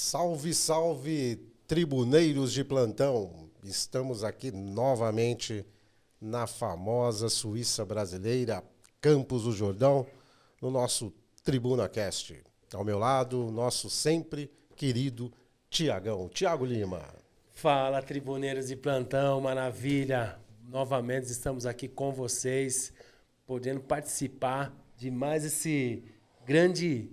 Salve, salve, tribuneiros de plantão! Estamos aqui novamente na famosa Suíça brasileira, Campos do Jordão, no nosso TribunaCast. Ao meu lado, nosso sempre querido Tiago Lima. Fala, tribuneiros de plantão, maravilha! Novamente estamos aqui com vocês, podendo participar de mais esse grande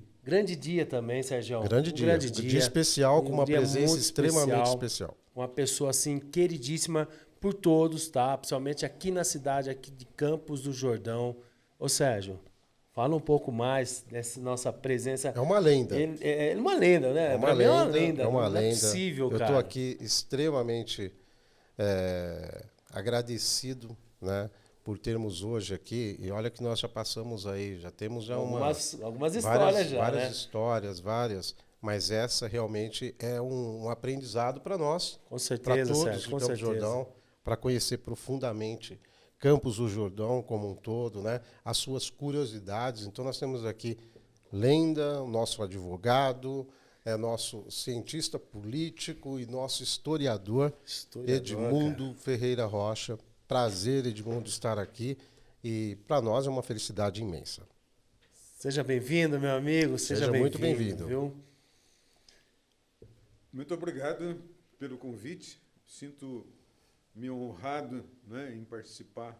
dia também, Sérgio. Grande dia especial, com uma presença extremamente especial. Uma pessoa assim queridíssima por todos, tá? Principalmente aqui na cidade, aqui de Campos do Jordão. Ô Sérgio, fala um pouco mais dessa nossa presença. É uma lenda. É uma lenda, né? É uma lenda. É uma lenda. É uma não lenda. É possível, cara. Eu estou aqui extremamente agradecido, né, por termos hoje aqui, e olha que nós já passamos aí, já temos já algumas histórias várias né? histórias, mas essa realmente é um aprendizado para nós, com certeza, para todos Sérgio, de com Campos do certeza. Jordão, para conhecer profundamente Campos do Jordão como um todo, né, as suas curiosidades. Então nós temos aqui Lenda, nosso advogado, nosso cientista político e nosso historiador Edmundo cara. Ferreira Rocha. Prazer, Edmundo, estar aqui, e para nós é uma felicidade imensa. Seja bem-vindo, meu amigo. Seja muito bem-vindo. Viu? Muito obrigado pelo convite. Sinto-me honrado, né, em participar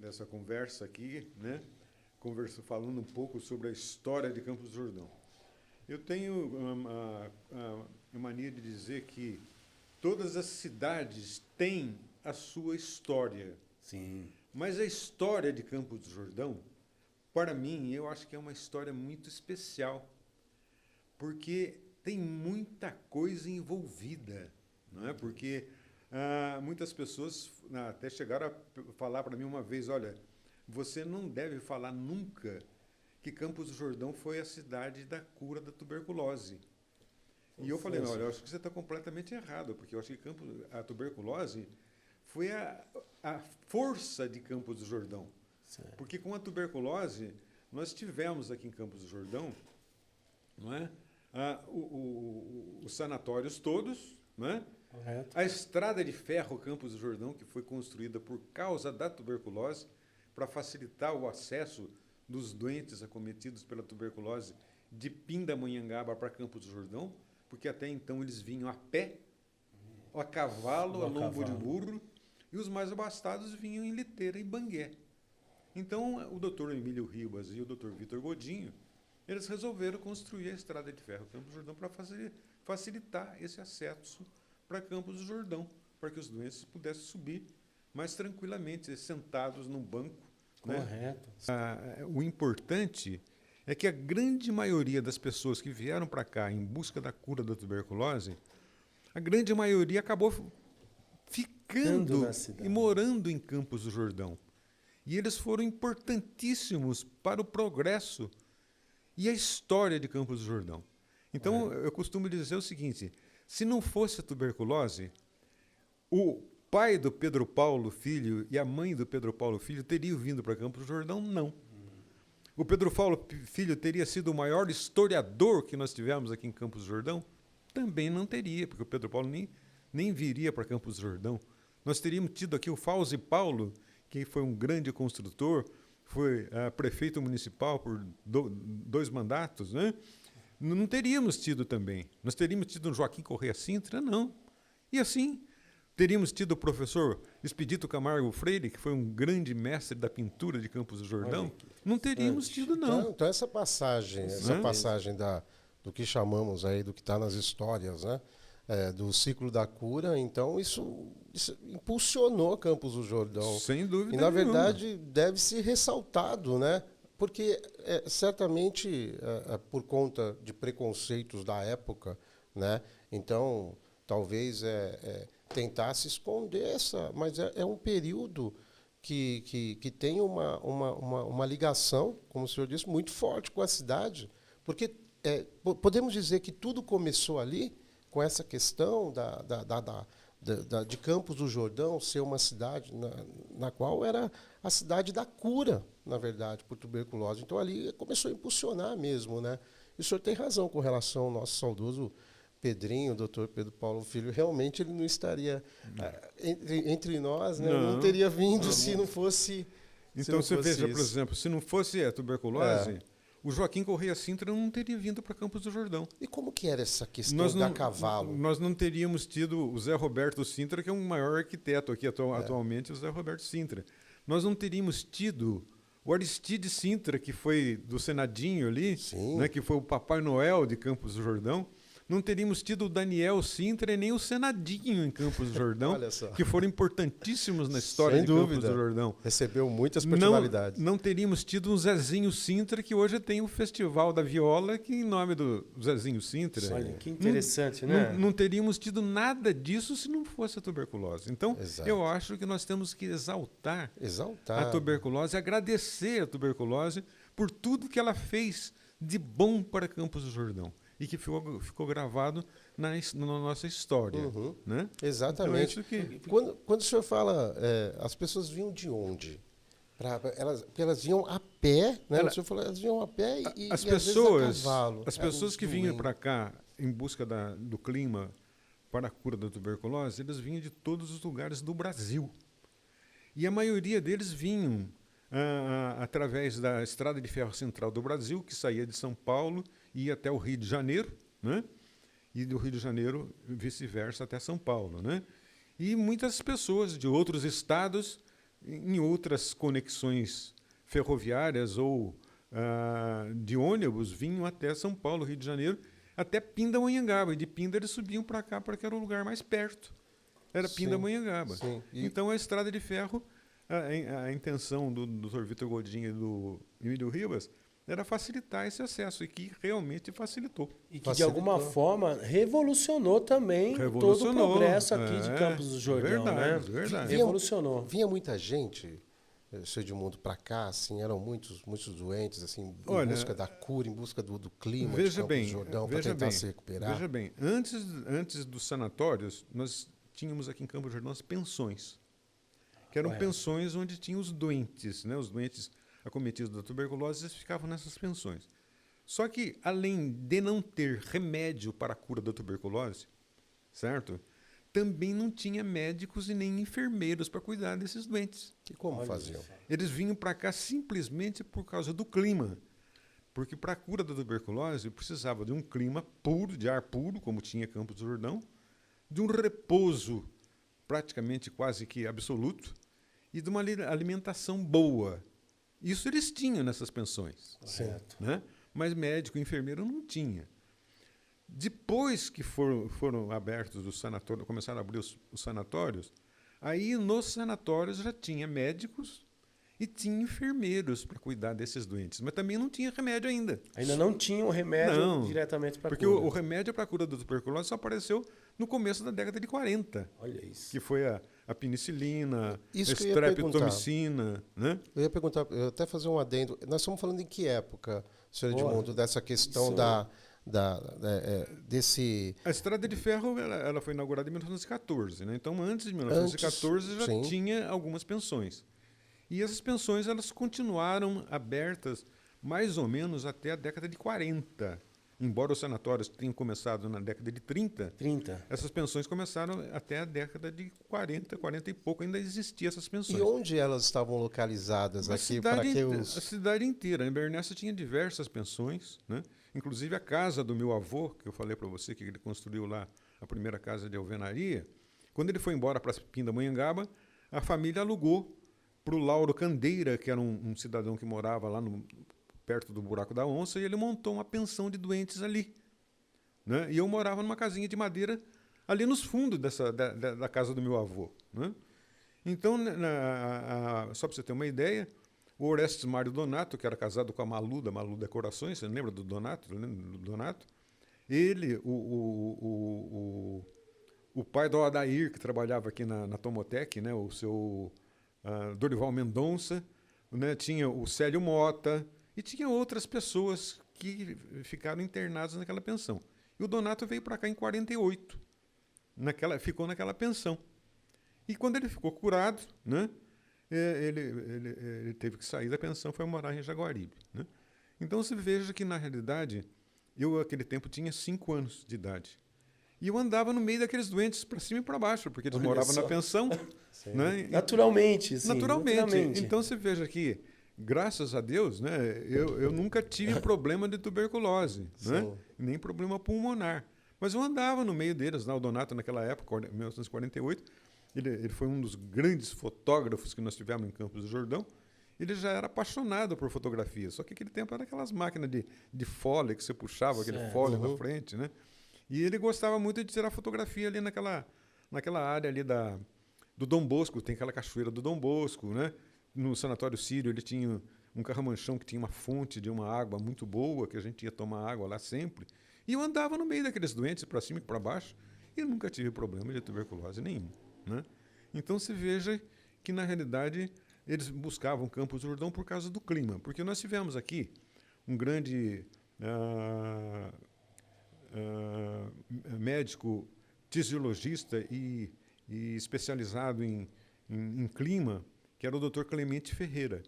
dessa conversa aqui, né, falando um pouco sobre a história de Campos do Jordão. Eu tenho a mania de dizer que todas as cidades têm a sua história. Sim. Mas a história de Campos do Jordão, para mim, eu acho que é uma história muito especial, porque tem muita coisa envolvida, não é? Porque muitas pessoas até chegaram a falar para mim uma vez, olha, você não deve falar nunca que Campos do Jordão foi a cidade da cura da tuberculose. E eu falei, olha, eu acho que você está completamente errado, porque eu acho que a tuberculose foi a força de Campos do Jordão. Certo. Porque com a tuberculose, nós tivemos aqui em Campos do Jordão, não é? Os sanatórios todos, não é? Correto. A estrada de ferro Campos do Jordão, que foi construída por causa da tuberculose, para facilitar o acesso dos doentes acometidos pela tuberculose de Pindamonhangaba para Campos do Jordão, porque até então eles vinham a pé, a cavalo, a lombo de burro, e os mais abastados vinham em liteira e bangué. Então, o doutor Emílio Ribas e o doutor Vitor Godinho, eles resolveram construir a estrada de ferro Campos do Jordão para facilitar esse acesso para Campos do Jordão, para que os doentes pudessem subir mais tranquilamente, sentados num banco. Correto. Né? O importante é que a grande maioria das pessoas que vieram para cá em busca da cura da tuberculose, a grande maioria acabou ficando e morando em Campos do Jordão. E eles foram importantíssimos para o progresso e a história de Campos do Jordão. Então, eu costumo dizer o seguinte, se não fosse a tuberculose, o pai do Pedro Paulo Filho e a mãe do Pedro Paulo Filho teriam vindo para Campos do Jordão? Não. O Pedro Paulo Filho teria sido o maior historiador que nós tivemos aqui em Campos do Jordão? Também não teria, porque o Pedro Paulo nem viria para Campos do Jordão. Nós teríamos tido aqui o Fauzi Paulo, que foi um grande construtor, foi prefeito municipal por 2 mandatos, né? Não teríamos tido também. Nós teríamos tido o Joaquim Correia Sintra? Não. E assim, teríamos tido o professor Expedito Camargo Freire, que foi um grande mestre da pintura de Campos do Jordão? Não teríamos tido, não. Então essa passagem do que chamamos aí, do que está nas histórias, né, do ciclo da cura, então isso impulsionou Campos do Jordão. Sem dúvida E, na nenhuma. verdade, deve ser ressaltado, né? Porque certamente por conta de preconceitos da época, né? Então, talvez tentar se esconder mas é um período que tem uma ligação, como o senhor disse, muito forte com a cidade, porque podemos dizer que tudo começou ali com essa questão de Campos do Jordão ser uma cidade na qual era a cidade da cura, na verdade, por tuberculose. Então ali começou a impulsionar mesmo, né? E o senhor tem razão com relação ao nosso saudoso Pedrinho, o doutor Pedro Paulo Filho. Realmente ele não estaria entre nós, né? Não teria vindo se não fosse. Então você veja, por isso. exemplo, se não fosse a tuberculose, o Joaquim Correia Sintra não teria vindo para Campos do Jordão. E como que era essa questão da cavalo? Nós não teríamos tido o Zé Roberto Sintra, que é o maior arquiteto aqui atualmente, o Zé Roberto Sintra. Nós não teríamos tido o Aristide Sintra, que foi do Senadinho ali, né, que foi o Papai Noel de Campos do Jordão. Não teríamos tido o Daniel Sintra e nem o Senadinho em Campos do Jordão, que foram importantíssimos na história de Campos do Jordão. Recebeu muitas personalidades. Não teríamos tido um Zezinho Sintra, que hoje tem o Festival da Viola, que em nome do Zezinho Sintra. Olha, que interessante, né? Não teríamos tido nada disso se não fosse a tuberculose. Então, eu acho que nós temos que exaltar a tuberculose, agradecer a tuberculose por tudo que ela fez de bom para Campos do Jordão. E que ficou gravado na nossa história. Né? Exatamente. Então, quando o senhor fala, as pessoas vinham de onde? Elas vinham a pé, né? O senhor falou, elas vinham a pé e as às pessoas, vezes a cavalo. As pessoas que vinham para cá em busca do clima para a cura da tuberculose, eles vinham de todos os lugares do Brasil. E a maioria deles vinham através da Estrada de Ferro Central do Brasil, que saía de São Paulo e ia até o Rio de Janeiro, né? E do Rio de Janeiro, vice-versa, até São Paulo. Né? E muitas pessoas de outros estados, em outras conexões ferroviárias ou de ônibus, vinham até São Paulo, Rio de Janeiro, até Pindamonhangaba. E de Pinda eles subiam para cá, porque era o lugar mais perto. Era Pindamonhangaba. Então, a Estrada de Ferro, a intenção do Dr. Vitor Godinho e do Emílio Ribas era facilitar esse acesso, e que realmente facilitou. E que, de alguma forma, revolucionou também todo o progresso aqui de Campos do Jordão. Verdade. Revolucionou. Vinha muita gente, seu Edmundo, para cá, assim, eram muitos doentes, assim, em busca da cura, em busca do clima de Campos do Jordão, para tentar se recuperar. Veja bem, antes dos sanatórios, nós tínhamos aqui em Campos do Jordão as pensões, que eram pensões onde tinham os doentes, né, os doentes acometidos da tuberculose, eles ficavam nessas pensões. Só que, além de não ter remédio para a cura da tuberculose, certo? Também não tinha médicos e nem enfermeiros para cuidar desses doentes. E como faziam? Eles vinham para cá simplesmente por causa do clima. Porque para a cura da tuberculose precisava de um clima puro, de ar puro, como tinha Campos do Jordão, de um repouso praticamente quase que absoluto e de uma alimentação boa. Isso eles tinham nessas pensões. Certo. Né? Mas médico e enfermeiro não tinha. Depois que foram abertos os sanatórios, começaram a abrir os sanatórios, aí nos sanatórios já tinha médicos e tinha enfermeiros para cuidar desses doentes. Mas também não tinha remédio ainda. Ainda não tinha um remédio diretamente para a cura. Porque o remédio para a cura da tuberculose só apareceu no começo da década de 40. Olha isso. Que foi a penicilina, a Isso streptomicina. Né? Eu ia perguntar, eu até fazer um adendo. Nós estamos falando em que época, senhor Edmundo, dessa questão desse... A Estrada de Ferro ela foi inaugurada em 1914. Né? Então, antes de 1914, já tinha algumas pensões. E essas pensões elas continuaram abertas mais ou menos até a década de 40. Embora os sanatórios tenham começado na década de 30, essas pensões começaram até a década de 40 e pouco, ainda existiam essas pensões. E onde elas estavam localizadas aqui? A cidade inteira. Em Bernessia tinha diversas pensões, né? Inclusive a casa do meu avô, que eu falei para você que ele construiu lá a primeira casa de alvenaria. Quando ele foi embora para Pindamonhangaba, a família alugou para o Lauro Candeira, que era um cidadão que morava lá perto do Buraco da Onça, e ele montou uma pensão de doentes ali. Né? E eu morava numa casinha de madeira ali nos fundos da casa do meu avô. Né? Então, só para você ter uma ideia, o Orestes Mário Donato, que era casado com a Malu, da Malu Decorações, você lembra do Donato? Ele, o pai do Adair, que trabalhava aqui na Tomotec, né? O seu Dorival Mendonça, né? Tinha o Célio Mota, e tinha outras pessoas que ficaram internadas naquela pensão. E o Donato veio para cá em 48, ficou naquela pensão. E quando ele ficou curado, né? Ele teve que sair da pensão e foi morar em Jaguaribe. Né? Então, você veja que, na realidade, Eu, naquele tempo, tinha 5 anos de idade. E eu andava no meio daqueles doentes para cima e para baixo, porque eles Olha moravam só. na pensão. Né? Naturalmente, sim. Naturalmente. Então, você veja aqui, graças a Deus, né, eu nunca tive problema de tuberculose, né? Nem problema pulmonar. Mas eu andava no meio deles. O Donato, naquela época, 1948, ele foi um dos grandes fotógrafos que nós tivemos em Campos do Jordão. Ele já era apaixonado por fotografia, só que aquele tempo era aquelas máquinas de fole que você puxava, aquele fole na frente, né? E ele gostava muito de tirar fotografia ali naquela área ali do Dom Bosco, tem aquela cachoeira do Dom Bosco, né? No Sanatório Sírio ele tinha um carramanchão que tinha uma fonte de uma água muito boa, que a gente ia tomar água lá sempre. E eu andava no meio daqueles doentes, para cima e para baixo, e nunca tive problema de tuberculose nenhum, né? Então você veja que, na realidade, eles buscavam Campos do Jordão por causa do clima, porque nós tivemos aqui um grande médico fisiologista e especializado em clima, que era o Dr. Clemente Ferreira.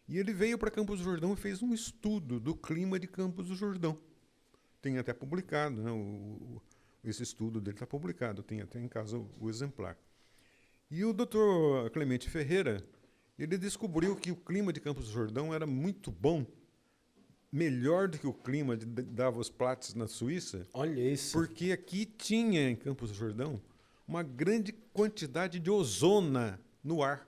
E ele veio para Campos do Jordão e fez um estudo do clima de Campos do Jordão. Tem até publicado, né? Esse estudo dele está publicado, tem até em casa o exemplar. E o Dr. Clemente Ferreira, ele descobriu que o clima de Campos do Jordão era muito bom, melhor do que o clima de Davos-Platz na Suíça. Olha isso. Porque aqui tinha, em Campos do Jordão, uma grande quantidade de ozona no ar.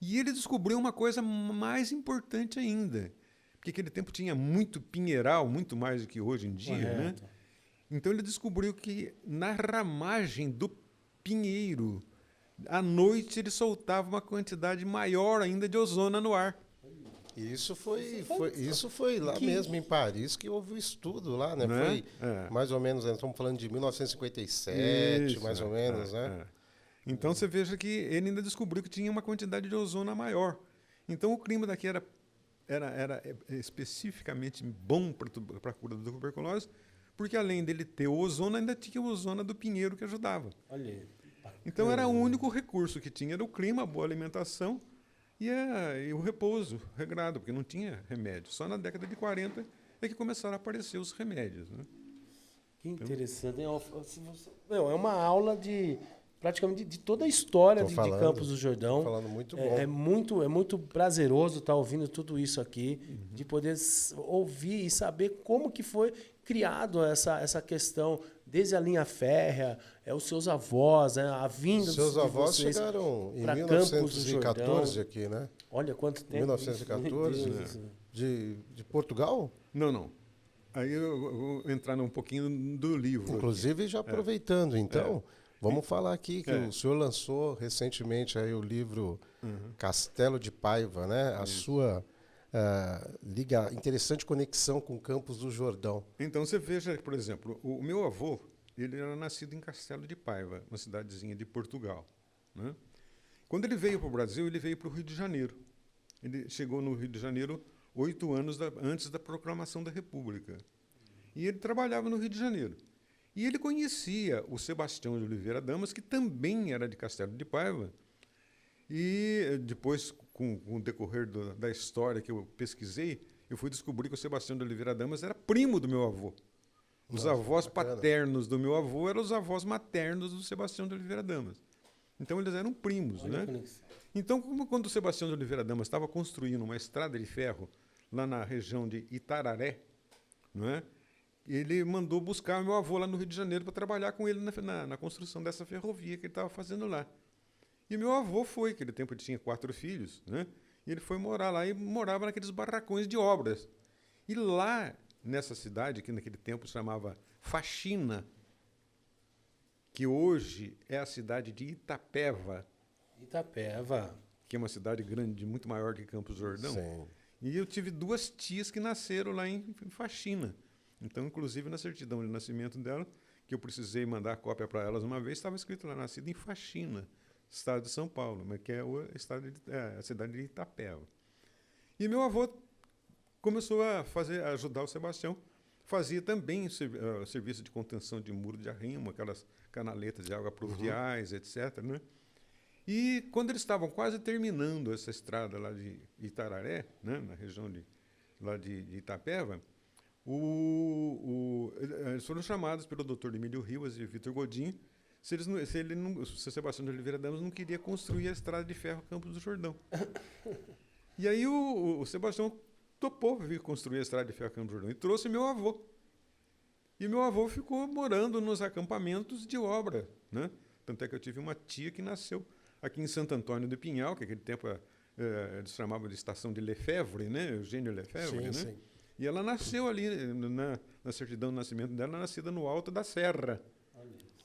E ele descobriu uma coisa mais importante ainda, porque aquele tempo tinha muito pinheiral, muito mais do que hoje em dia, né? Então ele descobriu que na ramagem do pinheiro, à noite ele soltava uma quantidade maior ainda de ozona no ar. Isso foi lá mesmo em Paris que houve o estudo lá, né? Né? Foi mais ou menos, nós estamos falando de 1957, Isso, mais ou menos, né? Então você veja que ele ainda descobriu que tinha uma quantidade de ozona maior. Então o clima daqui era especificamente bom para a cura da tuberculose, porque além dele ter o ozona, ainda tinha o ozona do pinheiro que ajudava. Olha aí. Então era o único recurso que tinha, era o clima, a boa alimentação e o repouso regrado, porque não tinha remédio. Só na década de 40 é que começaram a aparecer os remédios, né? Que interessante. É uma aula praticamente de toda a história de Campos do Jordão. Falando muito bom. É muito prazeroso estar ouvindo tudo isso aqui, de poder ouvir e saber como que foi criado essa questão, desde a linha férrea, os seus avós, né, a vinda Seus avós vocês chegaram em pra Campos do 1914 Jordão. aqui, né? Olha quanto tempo. 1914, Meu Deus. de Portugal? Não. Aí eu vou entrar um pouquinho do livro. Inclusive, já aproveitando, então, vamos falar aqui que o senhor lançou recentemente aí o livro Castelo de Paiva, né? A sua interessante conexão com Campos do Jordão. Então você veja, por exemplo, o meu avô, ele era nascido em Castelo de Paiva, uma cidadezinha de Portugal, né? Quando ele veio para o Brasil, ele veio para o Rio de Janeiro. Ele chegou no Rio de Janeiro 8 anos antes da proclamação da República. E ele trabalhava no Rio de Janeiro. E ele conhecia o Sebastião de Oliveira Damas, que também era de Castelo de Paiva. E depois, com o decorrer da história que eu pesquisei, eu fui descobrir que o Sebastião de Oliveira Damas era primo do meu avô. Os avós paternos do meu avô eram os avós maternos do Sebastião de Oliveira Damas. Então, eles eram primos, né? Então, quando o Sebastião de Oliveira Damas estava construindo uma estrada de ferro lá na região de Itararé, não é? Ele mandou buscar meu avô lá no Rio de Janeiro para trabalhar com ele na construção dessa ferrovia que ele estava fazendo lá. E meu avô foi, naquele tempo ele tinha 4 filhos, né? E ele foi morar lá e morava naqueles barracões de obras. E lá, nessa cidade, que naquele tempo se chamava Faxina, que hoje é a cidade de Itapeva. Itapeva. Que é uma cidade grande, muito maior que Campos do Jordão. Sim. E eu tive 2 tias que nasceram lá em Faxina. Então, inclusive, na certidão de nascimento dela, que eu precisei mandar cópia para elas uma vez, estava escrito lá, nascida em Faxina, estado de São Paulo, mas que é a cidade de Itapeva. E meu avô começou a ajudar o Sebastião. Fazia também serviço de contenção de muro de arrimo, aquelas canaletas de água pluviais, etc., né? E quando eles estavam quase terminando essa estrada lá de Itararé, né, na região lá de Itapeva, Eles foram chamados pelo doutor Emílio Rivas e Vitor Godinho se o Sebastião de Oliveira Damas não queria construir a estrada de ferro Campos do Jordão. E aí o Sebastião topou vir construir a estrada de ferro Campos do Jordão e trouxe meu avô. E meu avô ficou morando nos acampamentos de obra, né? Tanto é que eu tive uma tia que nasceu aqui em Santo Antônio do Pinhal, que naquele tempo eles chamavam de estação de Lefebvre, né? Eugênio Lefebvre, Sim, né? sim. E ela nasceu ali, na certidão de nascimento dela, nascida no Alto da Serra.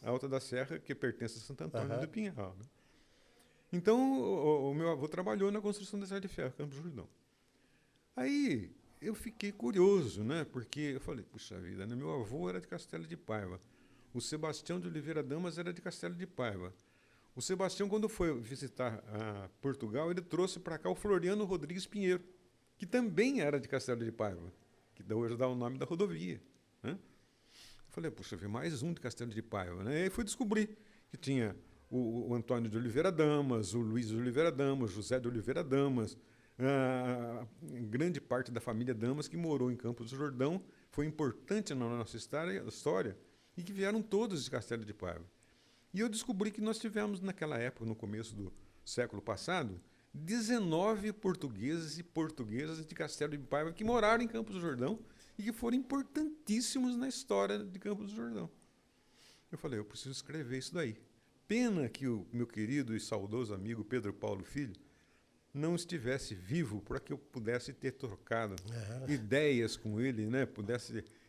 Alta da Serra, que pertence a Santo Antônio do Pinhal. Né? Então, o meu avô trabalhou na construção da estrada de ferro, Campos do Jordão. Aí, eu fiquei curioso, né? Porque eu falei, puxa vida, né? Meu avô era de Castelo de Paiva. O Sebastião de Oliveira Damas era de Castelo de Paiva. O Sebastião, quando foi visitar Portugal, ele trouxe para cá o Floriano Rodrigues Pinheiro, que também era de Castelo de Paiva, que hoje dá o nome da rodovia. Né? Falei, puxa, vi mais um de Castelo de Paiva. Né? E aí fui descobrir que tinha o Antônio de Oliveira Damas, o Luiz de Oliveira Damas, José de Oliveira Damas, grande parte da família Damas que morou em Campos do Jordão, foi importante na nossa história, e que vieram todos de Castelo de Paiva. E eu descobri que nós tivemos, naquela época, no começo do século passado, 19 portugueses e portuguesas de Castelo de Paiva que moraram em Campos do Jordão e que foram importantíssimos na história de Campos do Jordão. Eu falei, eu preciso escrever isso daí. Pena que o meu querido e saudoso amigo Pedro Paulo Filho não estivesse vivo para que eu pudesse ter trocado ideias com ele, né?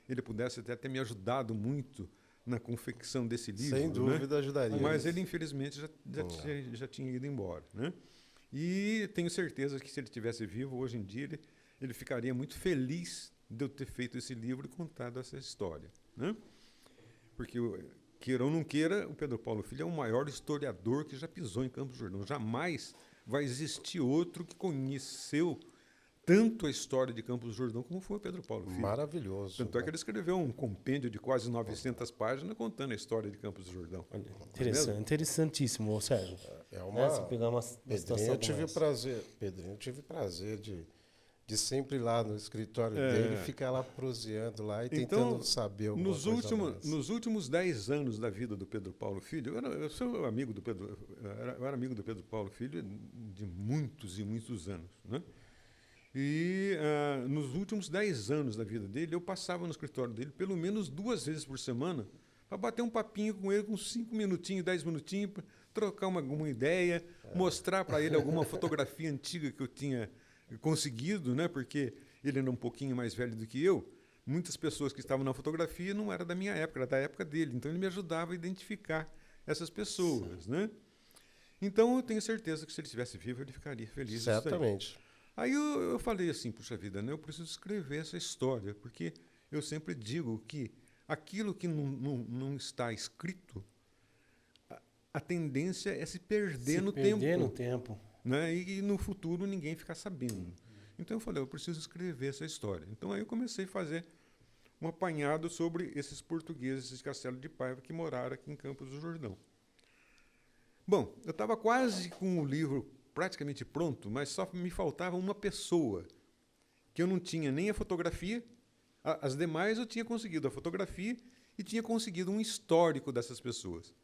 Ele pudesse até ter me ajudado muito na confecção desse livro. Sem dúvida, né? ajudaria. Mas ele, infelizmente, já tinha ido embora. Né? E tenho certeza que, se ele estivesse vivo, hoje em dia, ele ficaria muito feliz de eu ter feito esse livro e contado essa história. Né? Porque, queira ou não queira, o Pedro Paulo Filho é o maior historiador que já pisou em Campos do Jordão. Jamais vai existir outro que conheceu tanto a história de Campos do Jordão como foi o Pedro Paulo Filho. Maravilhoso. Tanto é que ele escreveu um compêndio de quase 900 páginas contando a história de Campos do Jordão. Interessante, interessantíssimo, Sérgio. É uma... Se pegar uma situação Pedrinho, eu tive prazer de sempre ir lá no escritório dele, ficar lá proseando lá e tentando saber alguma coisa mais. Nos últimos 10 anos da vida do Pedro Paulo Filho, eu sou amigo do Pedro, eu era amigo do Pedro Paulo Filho de muitos e muitos anos, né? E nos últimos 10 anos da vida dele, eu passava no escritório dele pelo menos 2 vezes por semana para bater um papinho com ele, com 5 minutinhos, 10 minutinhos, para trocar alguma ideia, mostrar para ele alguma fotografia antiga que eu tinha conseguido, né? Porque ele era um pouquinho mais velho do que eu. Muitas pessoas que estavam na fotografia não eram da minha época, era da época dele. Então ele me ajudava a identificar essas pessoas, né? Então eu tenho certeza que, se ele estivesse vivo, ele ficaria feliz. Certamente. Aí eu falei assim, puxa vida, né? Eu preciso escrever essa história, porque eu sempre digo que aquilo que não está escrito, a tendência é se perder no tempo. Né? E no futuro ninguém ficar sabendo. Então eu falei, eu preciso escrever essa história. Então aí eu comecei a fazer um apanhado sobre esses portugueses de Castelo de Paiva que moraram aqui em Campos do Jordão. Bom, eu estava quase com o livro praticamente pronto, mas só me faltava uma pessoa, que eu não tinha nem a fotografia. As demais eu tinha conseguido a fotografia e tinha conseguido um histórico dessas pessoas.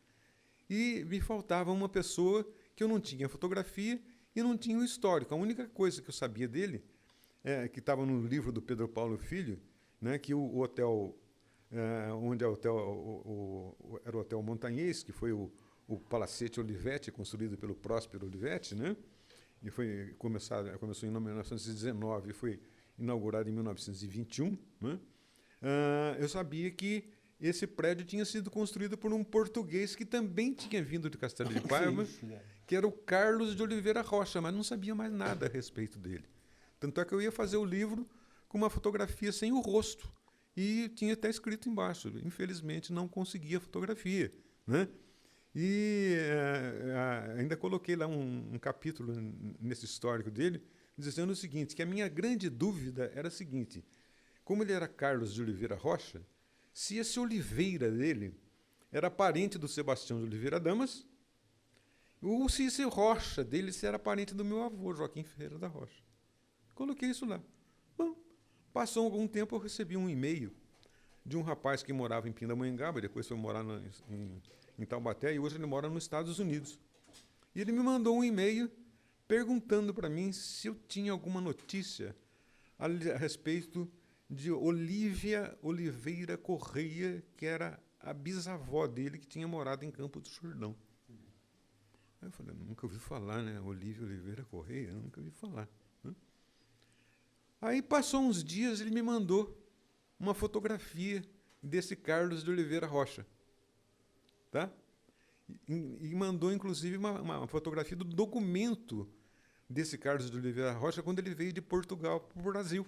E me faltava uma pessoa que eu não tinha a fotografia e não tinha o histórico. A única coisa que eu sabia dele, que estava no livro do Pedro Paulo Filho, né, que o hotel, onde é o hotel, era o Hotel Montanhês, que foi o Palacete Olivetti, construído pelo Próspero Olivetti, né? E começou em 1919 e foi inaugurado em 1921. Né? Eu sabia que esse prédio tinha sido construído por um português que também tinha vindo de Castelo de Paiva, que era o Carlos de Oliveira Rocha, mas não sabia mais nada a respeito dele. Tanto é que eu ia fazer o livro com uma fotografia sem o rosto. E tinha até escrito embaixo, infelizmente não consegui a fotografia. Né? E ainda coloquei lá um capítulo nesse histórico dele, dizendo o seguinte, que a minha grande dúvida era a seguinte: como ele era Carlos de Oliveira Rocha, se esse Oliveira dele era parente do Sebastião de Oliveira Damas, ou se esse Rocha dele era parente do meu avô, Joaquim Ferreira da Rocha. Coloquei isso lá. Bom, Passou algum tempo, eu recebi um e-mail de um rapaz que morava em Pindamonhangaba, depois foi morar em Taubaté, e hoje ele mora nos Estados Unidos. E ele me mandou um e-mail perguntando para mim se eu tinha alguma notícia a respeito de Olívia Oliveira Correia, que era a bisavó dele, que tinha morado em Campos do Jordão. Aí eu falei, nunca ouvi falar, né? Olívia Oliveira Correia, nunca ouvi falar. Né? Aí passou uns dias, ele me mandou uma fotografia desse Carlos de Oliveira Rocha. Tá? E mandou, inclusive, uma fotografia do documento desse Carlos de Oliveira Rocha quando ele veio de Portugal para o Brasil.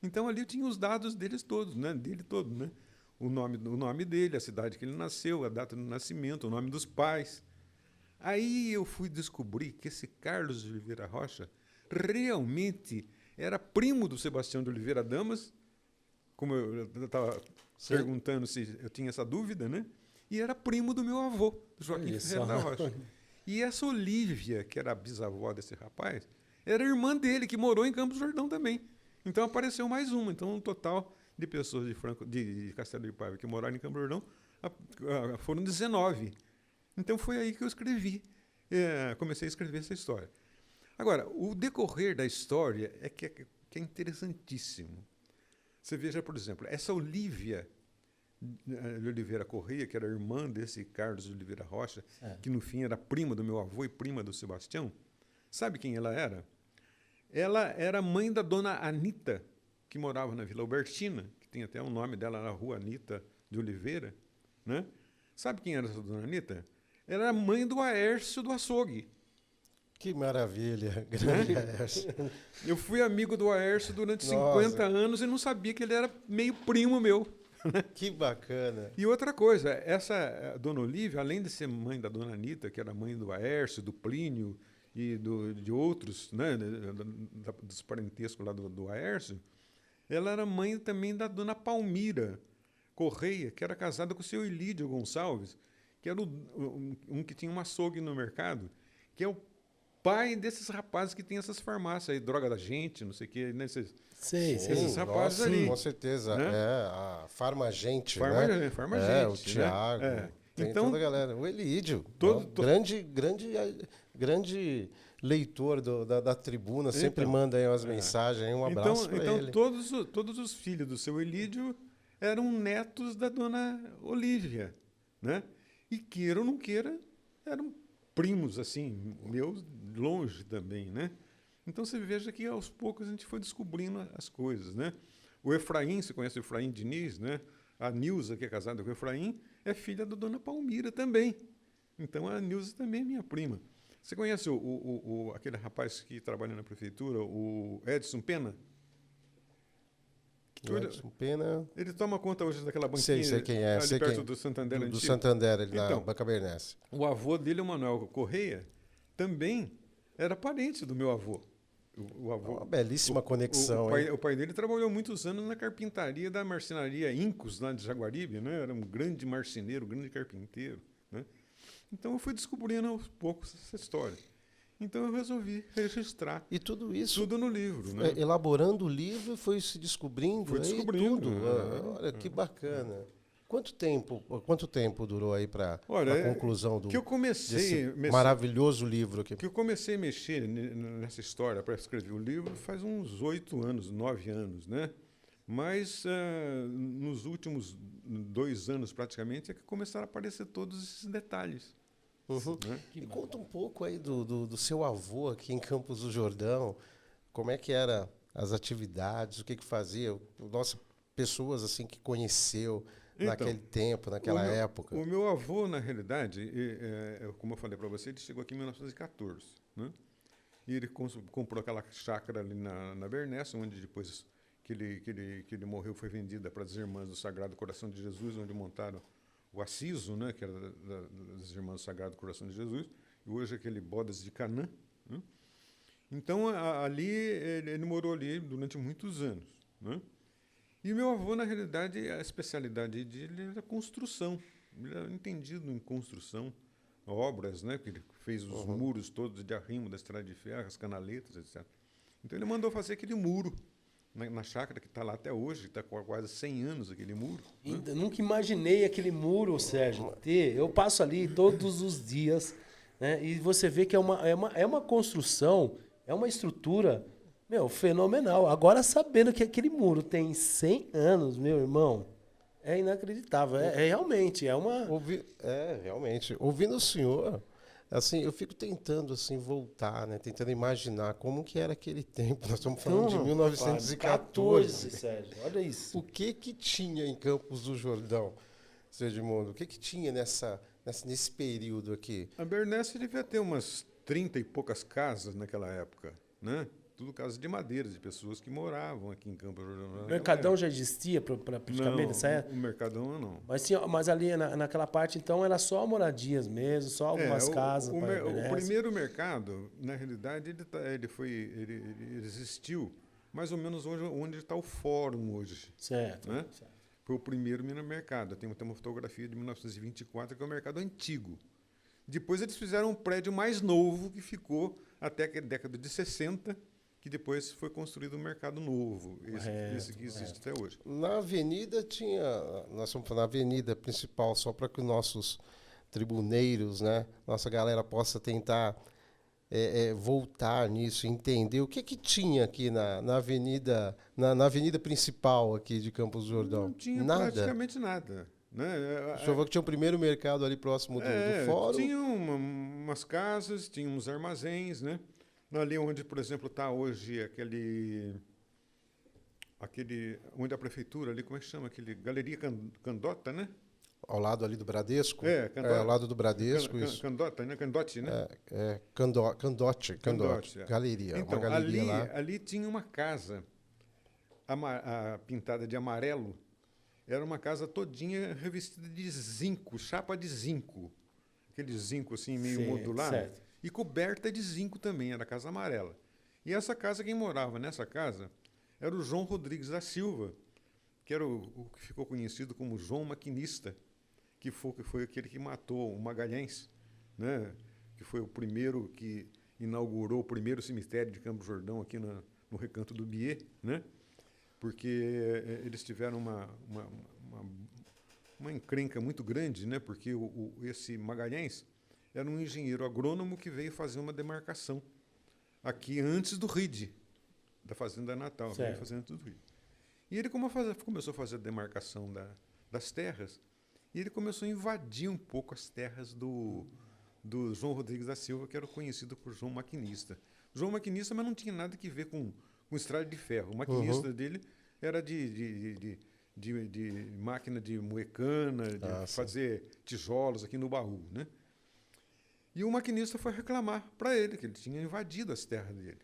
Então, ali eu tinha os dados deles todos, né? Dele todo, né? O nome dele, a cidade que ele nasceu, a data do nascimento, o nome dos pais. Aí eu fui descobrir que esse Carlos de Oliveira Rocha realmente era primo do Sebastião de Oliveira Damas, como eu estava perguntando se eu tinha essa dúvida, né? E era primo do meu avô, Joaquim Ferreira da Rocha. E essa Olívia, que era a bisavó desse rapaz, era irmã dele, que morou em Campos do Jordão também. Então apareceu mais uma. Então, um total de pessoas de Castelo de Paiva que moraram em Campos do Jordão foram 19. Então foi aí que eu escrevi. Comecei a escrever essa história. Agora, o decorrer da história que é interessantíssimo. Você veja, por exemplo, essa Olívia de Oliveira Correia, que era irmã desse Carlos de Oliveira Rocha, que no fim era prima do meu avô e prima do Sebastião, sabe quem ela era? Ela era mãe da dona Anita, que morava na Vila Albertina, que tem até o nome dela na rua Anita de Oliveira. Né? Sabe quem era essa dona Anita? Ela era mãe do Aércio do Açougue. Que maravilha, grande Aércio. Eu fui amigo do Aércio durante 50 anos e não sabia que ele era meio primo meu. Que bacana. E outra coisa, essa dona Olívia, além de ser mãe da dona Anita, que era mãe do Aércio, do Plínio e de outros, né, dos parentescos lá do Aércio, ela era mãe também da dona Palmira Correia, que era casada com o seu Ilídio Gonçalves, que era um que tinha um açougue no mercado, que é o pai desses rapazes que tem essas farmácias aí, Droga da Gente, não sei o quê, né? Esses rapazes ali. Com certeza. Né? A Farmagente, né? Farmagente. O Tiago. Né? Tem então, toda a galera. O Elídio. Grande leitor da tribuna, sempre manda aí umas mensagens. Um abraço para ele. Todos os filhos do seu Elídio eram netos da dona Olívia, né? E queira ou não queira, eram primos, assim, meus, longe também, né? Então você veja que aos poucos a gente foi descobrindo as coisas, né? O Efraim, você conhece o Efraim Diniz, né? A Nilza, que é casada com o Efraim, é filha da dona Palmira também. Então a Nilza também é minha prima. Você conhece aquele rapaz que trabalha na prefeitura, o Edson Pena? Edson Pena. Ele toma conta hoje daquela banquinha sei quem é, ali perto do Santander do Santander, ali na Banca Bernense. O avô dele, o Manuel Correia, também era parente do meu avô. Uma belíssima conexão. O pai dele trabalhou muitos anos na carpintaria da marcenaria Incos, lá de Jaguaribe, né? Era um grande marceneiro, um grande carpinteiro. Né? Então eu fui descobrindo aos poucos essa história. Então eu resolvi registrar. E tudo isso. Tudo no livro. Né? Elaborando o livro, foi se descobrindo. Foi descobrindo. Tudo. Olha, que bacana. Quanto tempo durou aí para a conclusão desse maravilhoso livro aqui? Que eu comecei a mexer nessa história para escrever o livro faz uns 8 anos, 9 anos, né? Mas nos últimos 2 anos, praticamente, é que começaram a aparecer todos esses detalhes. Uhum. Né? E conta um pouco aí do seu avô aqui em Campos do Jordão, como é que eram as atividades, o que fazia, nossa, pessoas assim que conheceu naquele tempo, naquela época. O meu avô, na realidade, como eu falei para você, ele chegou aqui em 1914, né? E ele comprou aquela chácara ali na Bernessa, onde depois que ele morreu foi vendida para as Irmãs do Sagrado Coração de Jesus, onde montaram o Assiso, né, que era das Irmãs do Sagrado Coração de Jesus, e hoje aquele Bodas de Canaã. Né? Então, ali, ele morou ali durante muitos anos. Né? E meu avô, na realidade, a especialidade dele era construção. Ele era entendido em construção, obras, né, que ele fez os muros todos de arrimo da estrada de ferro, as canaletas, etc. Então, ele mandou fazer aquele muro, na chácara que está lá até hoje, está com quase 100 anos aquele muro. Ainda nunca imaginei aquele muro, Sérgio, ter. Eu passo ali todos os dias, né? E você vê que é uma construção, é uma estrutura, meu, fenomenal. Agora, sabendo que aquele muro tem 100 anos, meu irmão, é inacreditável. Realmente, é uma... Realmente. Ouvindo o senhor, assim, eu fico tentando assim voltar, né? Tentando imaginar como que era aquele tempo. Nós estamos falando de 1914. Sérgio, olha isso. O que que tinha em Campos do Jordão, Sérgio Edmundo? O que que tinha nesse período aqui? A Bernécia devia ter umas 30 e poucas casas naquela época, né? Tudo casas de madeira, de pessoas que moravam aqui em Campos do Jordão. O Mercadão já existia praticamente nessa época? O Mercadão não. Mas ali naquela parte, então, era só moradias mesmo, só algumas casas. O primeiro mercado, na realidade, ele existiu mais ou menos onde está o fórum hoje. Certo. Né? Foi o primeiro mercado. Tem uma fotografia de 1924, que é o mercado antigo. Depois eles fizeram um prédio mais novo, que ficou até a década de 60, que depois foi construído um mercado novo, esse que existe até hoje. Na avenida nós estamos falando na avenida principal, só para que os nossos tribuneiros, né, nossa galera possa tentar voltar nisso, entender o que que tinha aqui na avenida, na avenida principal aqui de Campos do Jordão. Não tinha nada. praticamente nada. Né? O senhor falou que tinha o primeiro mercado ali próximo do fórum? Tinha umas casas, tinha uns armazéns, né? Ali onde, por exemplo, está hoje aquele onde a prefeitura ali, como é que chama? Galeria Candota, né? Ao lado ali do Bradesco? Candota. Ao lado do Bradesco, isso. Candota, né? Candote, né? Candote. Galeria. Então, uma galeria lá. ali tinha uma casa pintada de amarelo. Era uma casa todinha revestida de zinco, chapa de zinco. Aquele zinco assim, meio modular. Certo. E coberta de zinco também, era a Casa Amarela. E essa casa, quem morava nessa casa, era o João Rodrigues da Silva, que era o que ficou conhecido como João Maquinista, que foi aquele que matou o Magalhães, né? Que foi o primeiro que inaugurou o primeiro cemitério de Campos do Jordão aqui no Recanto do Biê, né? Porque eles tiveram uma encrenca muito grande, né? Porque esse Magalhães era um engenheiro agrônomo que veio fazer uma demarcação aqui antes do RID, da Fazenda Natal. Veio fazer antes do RID. E ele começou a fazer a demarcação das terras, e ele começou a invadir um pouco as terras do João Rodrigues da Silva, que era conhecido por João Maquinista. João Maquinista, mas não tinha nada que ver com estrada de ferro. O maquinista dele era de máquina de moecana, de fazer tijolos aqui no baú, né? E o maquinista foi reclamar para ele que ele tinha invadido as terras dele.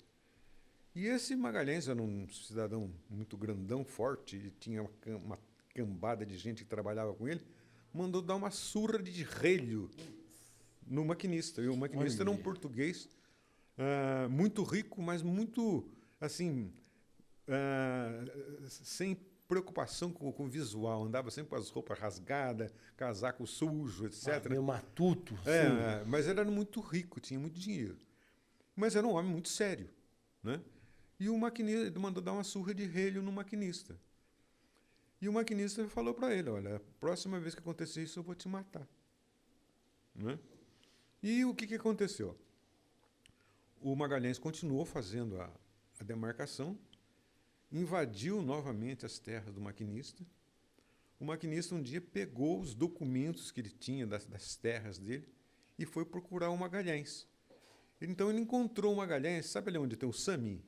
E esse Magalhães era um cidadão muito grandão, forte, e tinha uma cambada de gente que trabalhava com ele, mandou dar uma surra de relho no maquinista. E o maquinista era um português muito rico, mas muito, assim, sem preocupação com o visual. Andava sempre com as roupas rasgadas, casaco sujo, etc. Meio matuto. Mas ele era muito rico, tinha muito dinheiro. Mas era um homem muito sério, né? E o maquinista mandou dar uma surra de relho no maquinista. E o maquinista falou para ele, olha, a próxima vez que acontecer isso, eu vou te matar. Né? E o que aconteceu? O Magalhães continuou fazendo a demarcação, invadiu novamente as terras do maquinista. O maquinista um dia pegou os documentos que ele tinha das terras dele e foi procurar o Magalhães. Então ele encontrou o Magalhães, sabe ali onde tem o Sami?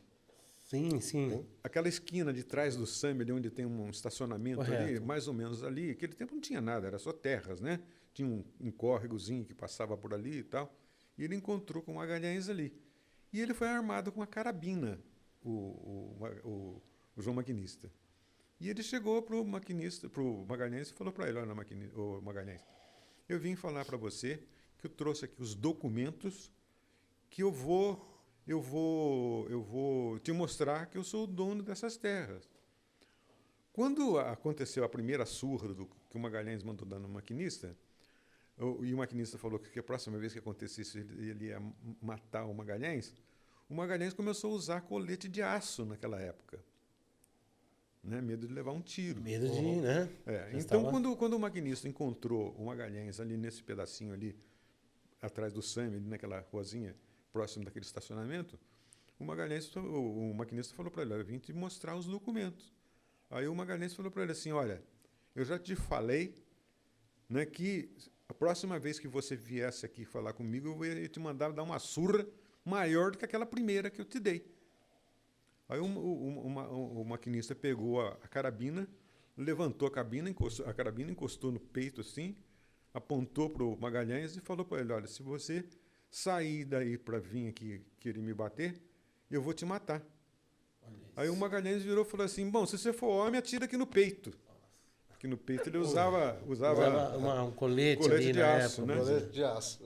Sim, sim. Aquela esquina de trás do Sami, ali onde tem um estacionamento ali, mais ou menos ali. Aquele tempo não tinha nada, era só terras, né? Tinha um córregozinho que passava por ali e tal. E ele encontrou com o Magalhães ali. E ele foi armado com uma carabina, o João Maquinista. E ele chegou para o Magalhães e falou para ele, olha, Magalhães, eu vim falar para você que eu trouxe aqui os documentos que eu vou te mostrar que eu sou o dono dessas terras. Quando aconteceu a primeira surra que o Magalhães mandou dar no maquinista, e o maquinista falou que a próxima vez que acontecesse ele ia matar o Magalhães começou a usar colete de aço naquela época. né? Medo de levar um tiro. Medo de, né? É, Já então, estava- quando o maquinista encontrou o Magalhães ali nesse pedacinho ali, atrás do SAMI, ali naquela ruazinha, próximo daquele estacionamento, o maquinista falou para ele: "Eu vim te mostrar os documentos." Aí o Magalhães falou para ele assim: "Olha, eu já te falei, né, que a próxima vez que você viesse aqui falar comigo, eu ia te mandar dar uma surra maior do que aquela primeira que eu te dei." Aí o maquinista pegou a carabina, levantou a carabina encostou no peito assim, apontou para o Magalhães e falou para ele: "Olha, se você sair daí para vir aqui querer me bater, eu vou te matar." Aí o Magalhães virou e falou assim: "Bom, se você for homem, atira aqui no peito." Porque no peito ele usava Usava um colete ali de na aço, época. né? Colete de aço.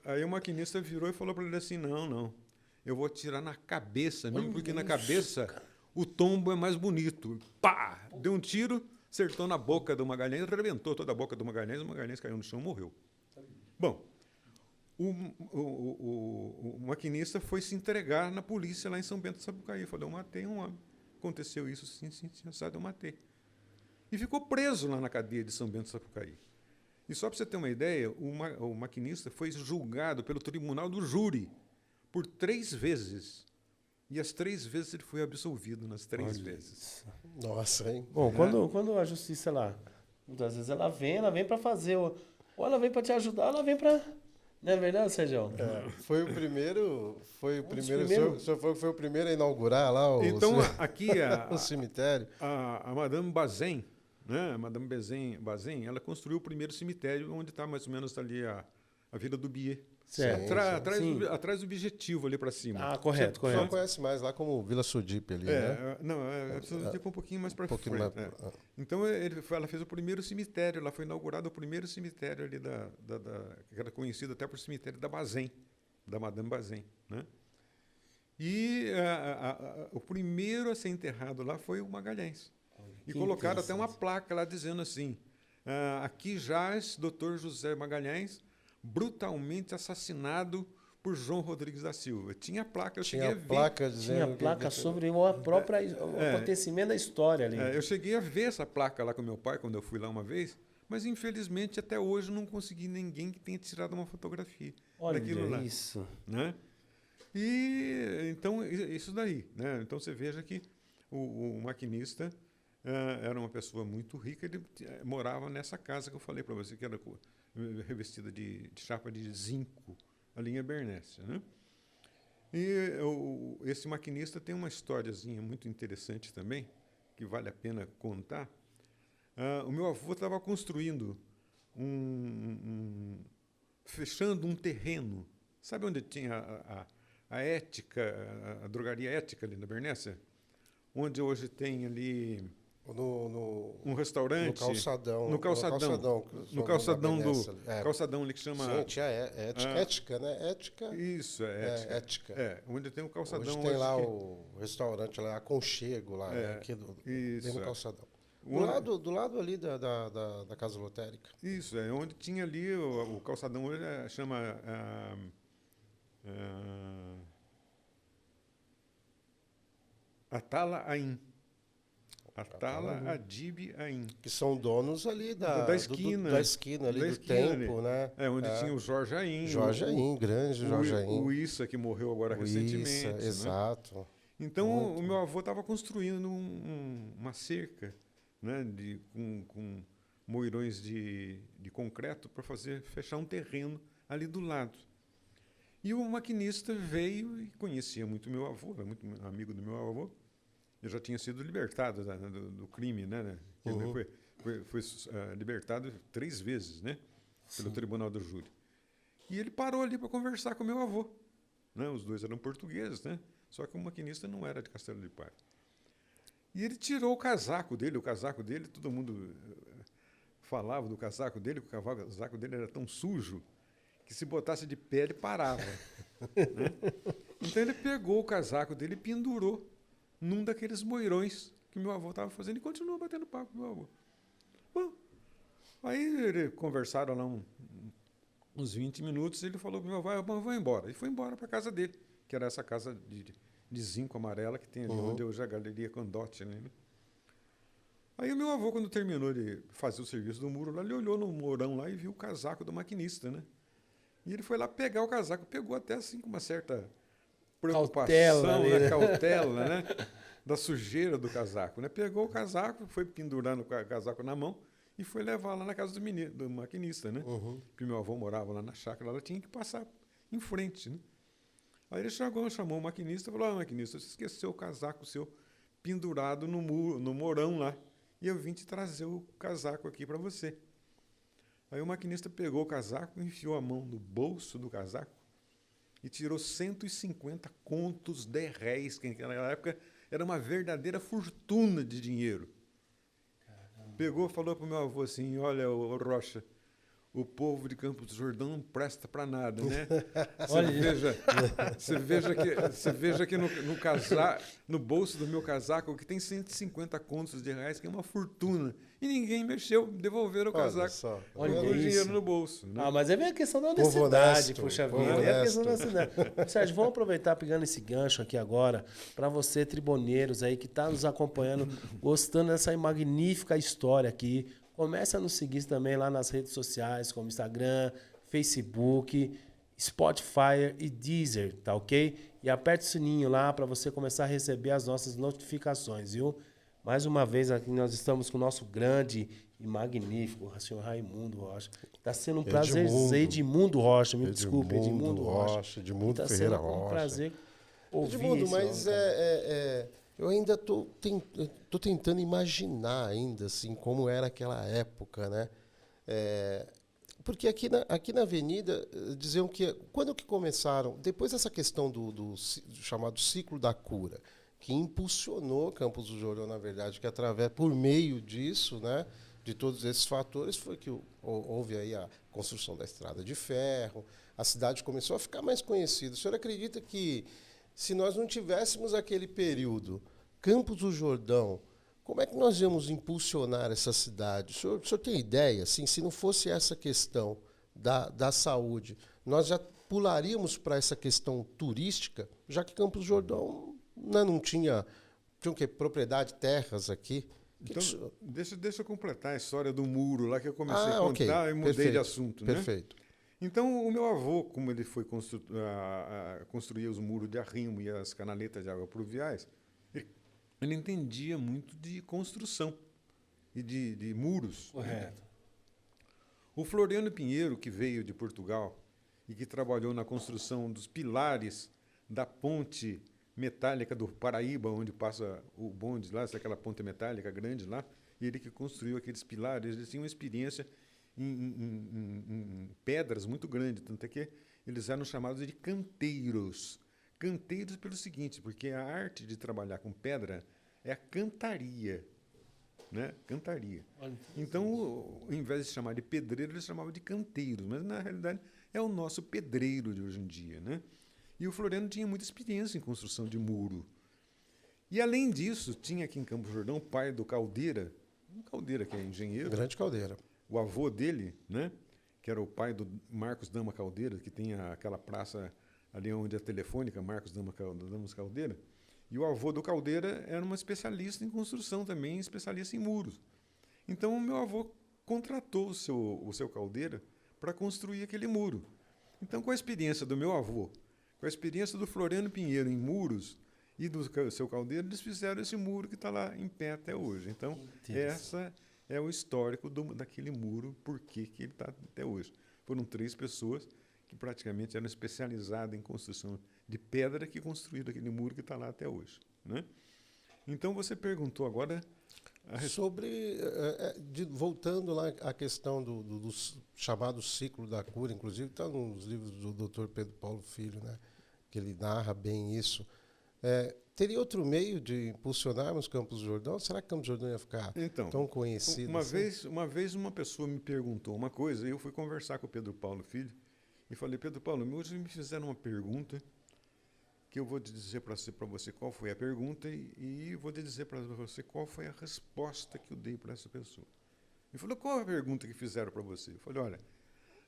Aí o maquinista virou e falou para ele assim: "Não, eu vou atirar na cabeça mesmo, porque na cabeça o tombo é mais bonito." Pá! Deu um tiro, acertou na boca do Magalhães, arrebentou toda a boca do Magalhães, o Magalhães caiu no chão e morreu. Bom, o maquinista foi se entregar na polícia lá em São Bento do Sapucaí. Falou: "Eu matei um homem. Aconteceu isso, sim, eu matei." E ficou preso lá na cadeia de São Bento do Sapucaí. E só para você ter uma ideia, o maquinista foi julgado pelo tribunal do júri por 3 vezes. E as 3 vezes ele foi absolvido, nas 3 vezes. Nossa, hein? Bom, quando a justiça lá, muitas vezes ela vem para fazer, ou ela vem para te ajudar, ou ela vem para... Não é verdade, Sérgio? Foi o primeiro. Foi o primeiro. primeiros. O senhor foi o primeiro a inaugurar lá o, Então, aqui o cemitério. a Madame Bazin, né? A Madame Bazin, ela construiu o primeiro cemitério onde está mais ou menos ali a Vila do Bier. Certo. Sim. Atrás do objetivo ali para cima. Ah, correto, O senhor correto. conhece mais lá como Vila Sudipe ali, né? Precisa tipo um pouquinho mais para frente. pouquinho mais- né? Então ela fez o primeiro cemitério, lá foi inaugurado o primeiro cemitério ali que era conhecido até por cemitério da Bazin, da Madame Bazin, né? E o primeiro a ser enterrado lá foi o Magalhães. E Que colocaram até uma interessante. placa lá dizendo assim: "Aqui jaz Dr. José Magalhães, brutalmente assassinado por João Rodrigues da Silva." Tinha placa, eu cheguei Tinha a ver. placa dizendo. Tinha placa sobre o acontecimento da história ali. Eu cheguei a ver essa placa lá com meu pai quando eu fui lá uma vez, mas infelizmente até hoje não consegui ninguém que tenha tirado uma fotografia daquilo Olha lá, isso. né? E então isso daí, né? Então você veja que o maquinista era uma pessoa muito rica, ele morava nessa casa que eu falei para você, que era revestida de chapa de zinco, a linha Bernécia, né? E esse maquinista tem uma historiazinha muito interessante também, que vale a pena contar. O meu avô estava construindo fechando um terreno. Sabe onde tinha a Ética, a drogaria Ética ali na Bernécia? Onde hoje tem ali um restaurante. No calçadão. No calçadão. No calçadão calçadão ali que chama. Sim, tinha ética, né? Ética. Isso, é ética. Ética. Onde tem o calçadão. Hoje tem lá o restaurante lá, Aconchego lá, né? Aqui isso, dentro do calçadão. Do lado ali da Casa Lotérica. Isso, onde tinha ali o calçadão hoje chama Atala Ain. Atala Adib Ain. Que são donos ali da esquina. Da esquina ali, do tempo, né? Onde tinha o Jorge Ain. Jorge Ain, grande Jorge Ain. O Issa, que morreu agora recentemente. Issa, exato. Então, o meu avô estava construindo uma cerca, né, com moirões de concreto para fechar um terreno ali do lado. E o maquinista veio e conhecia muito meu avô, era muito amigo do meu avô. Eu já tinha sido libertado do crime, né? Ele foi libertado 3 vezes, né? Pelo Tribunal do Júri. E ele parou ali para conversar com meu avô, né? Os dois eram portugueses, né? Só que o maquinista não era de Castelo de Paiva. E ele tirou o casaco dele, todo mundo falava do casaco dele, que o casaco dele era tão sujo que se botasse de pé ele parava. Né? Então ele pegou o casaco dele e pendurou num daqueles moirões que meu avô estava fazendo e continuou batendo papo com meu avô. Bom, aí conversaram lá uns 20 minutos e ele falou para meu avô: "Eu vou embora." E foi embora para a casa dele, que era essa casa de zinco amarela que tem ali onde hoje é a Galeria Condotti, né? Aí o meu avô, quando terminou de fazer o serviço do muro lá, ele olhou no morão lá e viu o casaco do maquinista, né? E ele foi lá pegar o casaco, pegou até assim com uma certa preocupação, Cautela ali, né? né? Cautela, né? Da sujeira do casaco, né? Pegou o casaco, foi pendurando o casaco na mão e foi levar lá na casa do maquinista, né? Porque meu avô morava lá na chácara, ela tinha que passar em frente, né? Aí ele chamou o maquinista e falou: maquinista, você esqueceu o casaco seu pendurado no morão lá. E eu vim te trazer o casaco aqui para você. Aí o maquinista pegou o casaco, enfiou a mão no bolso do casaco e tirou 150 contos de réis, que naquela época era uma verdadeira fortuna de dinheiro. Caramba. Pegou e falou para o meu avô assim: olha, ô Rocha, o povo de Campos do Jordão não presta para nada, né? Você veja que no bolso do meu casaco que tem 150 contos de reais, que é uma fortuna. E ninguém mexeu, devolveram o casaco com o dinheiro no bolso. Né? Ah, mas é bem a questão da honestidade, puxa vida. É a questão da honestidade. Sérgio, vamos aproveitar pegando esse gancho aqui agora, para você, tribuneiros aí, que está nos acompanhando, gostando dessa magnífica história aqui. Comece a nos seguir também lá nas redes sociais, como Instagram, Facebook, Spotify e Deezer, tá ok? E aperte o sininho lá para você começar a receber as nossas notificações, viu? Mais uma vez aqui nós estamos com o nosso grande e magnífico senhor Raimundo Rocha. Está sendo um prazer, Edmundo Rocha, me desculpe, Edmundo Rocha. Edmundo Ferreira Rocha. Tá sendo um prazer ouvir Edmundo, mas eu ainda tô tentando imaginar ainda assim como era aquela época, né? Porque aqui na Avenida diziam que quando que começaram, depois dessa questão do chamado ciclo da cura, que impulsionou Campos do Jordão, na verdade, que por meio disso, né, de todos esses fatores, foi que houve aí a construção da estrada de ferro, a cidade começou a ficar mais conhecida. O senhor acredita que se nós não tivéssemos aquele período, Campos do Jordão, como é que nós íamos impulsionar essa cidade? O senhor tem ideia? Assim, se não fosse essa questão da saúde, nós já pularíamos para essa questão turística, já que Campos do Jordão não tinha o quê? Propriedade, terras aqui. Então, deixa eu completar a história do muro lá que eu comecei a contar e mudei de assunto. Perfeito. Né? Então, o meu avô, como ele foi construir os muros de arrimo e as canaletas de água pluviais, ele entendia muito de construção e de muros. Correto. O Floriano Pinheiro, que veio de Portugal e que trabalhou na construção dos pilares da ponte metálica do Paraíba, onde passa o bonde lá, aquela ponte metálica grande lá, e ele que construiu aqueles pilares, eles tinham uma experiência em pedras muito grande, tanto é que eles eram chamados de canteiros. Canteiros pelo seguinte, porque a arte de trabalhar com pedra é a cantaria, né? Cantaria. Então, ao invés de chamar de pedreiro, eles chamavam de canteiros, mas na realidade é o nosso pedreiro de hoje em dia, né? E o Floriano tinha muita experiência em construção de muro. E além disso, tinha aqui em Campos do Jordão o pai do Caldeira, um Caldeira que é engenheiro. Grande Caldeira. O avô dele, né, que era o pai do Marcos Dama Caldeira, que tem aquela praça ali onde é a Telefônica, Marcos Dama Caldeira. E o avô do Caldeira era uma especialista em construção também, especialista em muros. Então o meu avô contratou o seu Caldeira para construir aquele muro. Então, com a experiência do meu avô, com a experiência do Floriano Pinheiro em muros e do seu Caldeira, eles fizeram esse muro que está lá em pé até hoje. Então, essa é o histórico daquele muro, por que ele está até hoje. Foram 3 pessoas que praticamente eram especializadas em construção de pedra que construíram aquele muro que está lá até hoje. Né? Então, você perguntou agora... Sobre, voltando lá à questão do chamado ciclo da cura, inclusive está nos livros do Dr. Pedro Paulo Filho, né, que ele narra bem isso. Teria outro meio de impulsionarmos Campos do Jordão? Será que Campos do Jordão ia ficar tão conhecido? Uma vez uma pessoa me perguntou uma coisa e eu fui conversar com o Pedro Paulo Filho e falei: Pedro Paulo, hoje me fizeram uma pergunta que eu vou dizer para você qual foi a pergunta e vou dizer para você qual foi a resposta que eu dei para essa pessoa. Ele falou: qual a pergunta que fizeram para você? Eu falei: olha,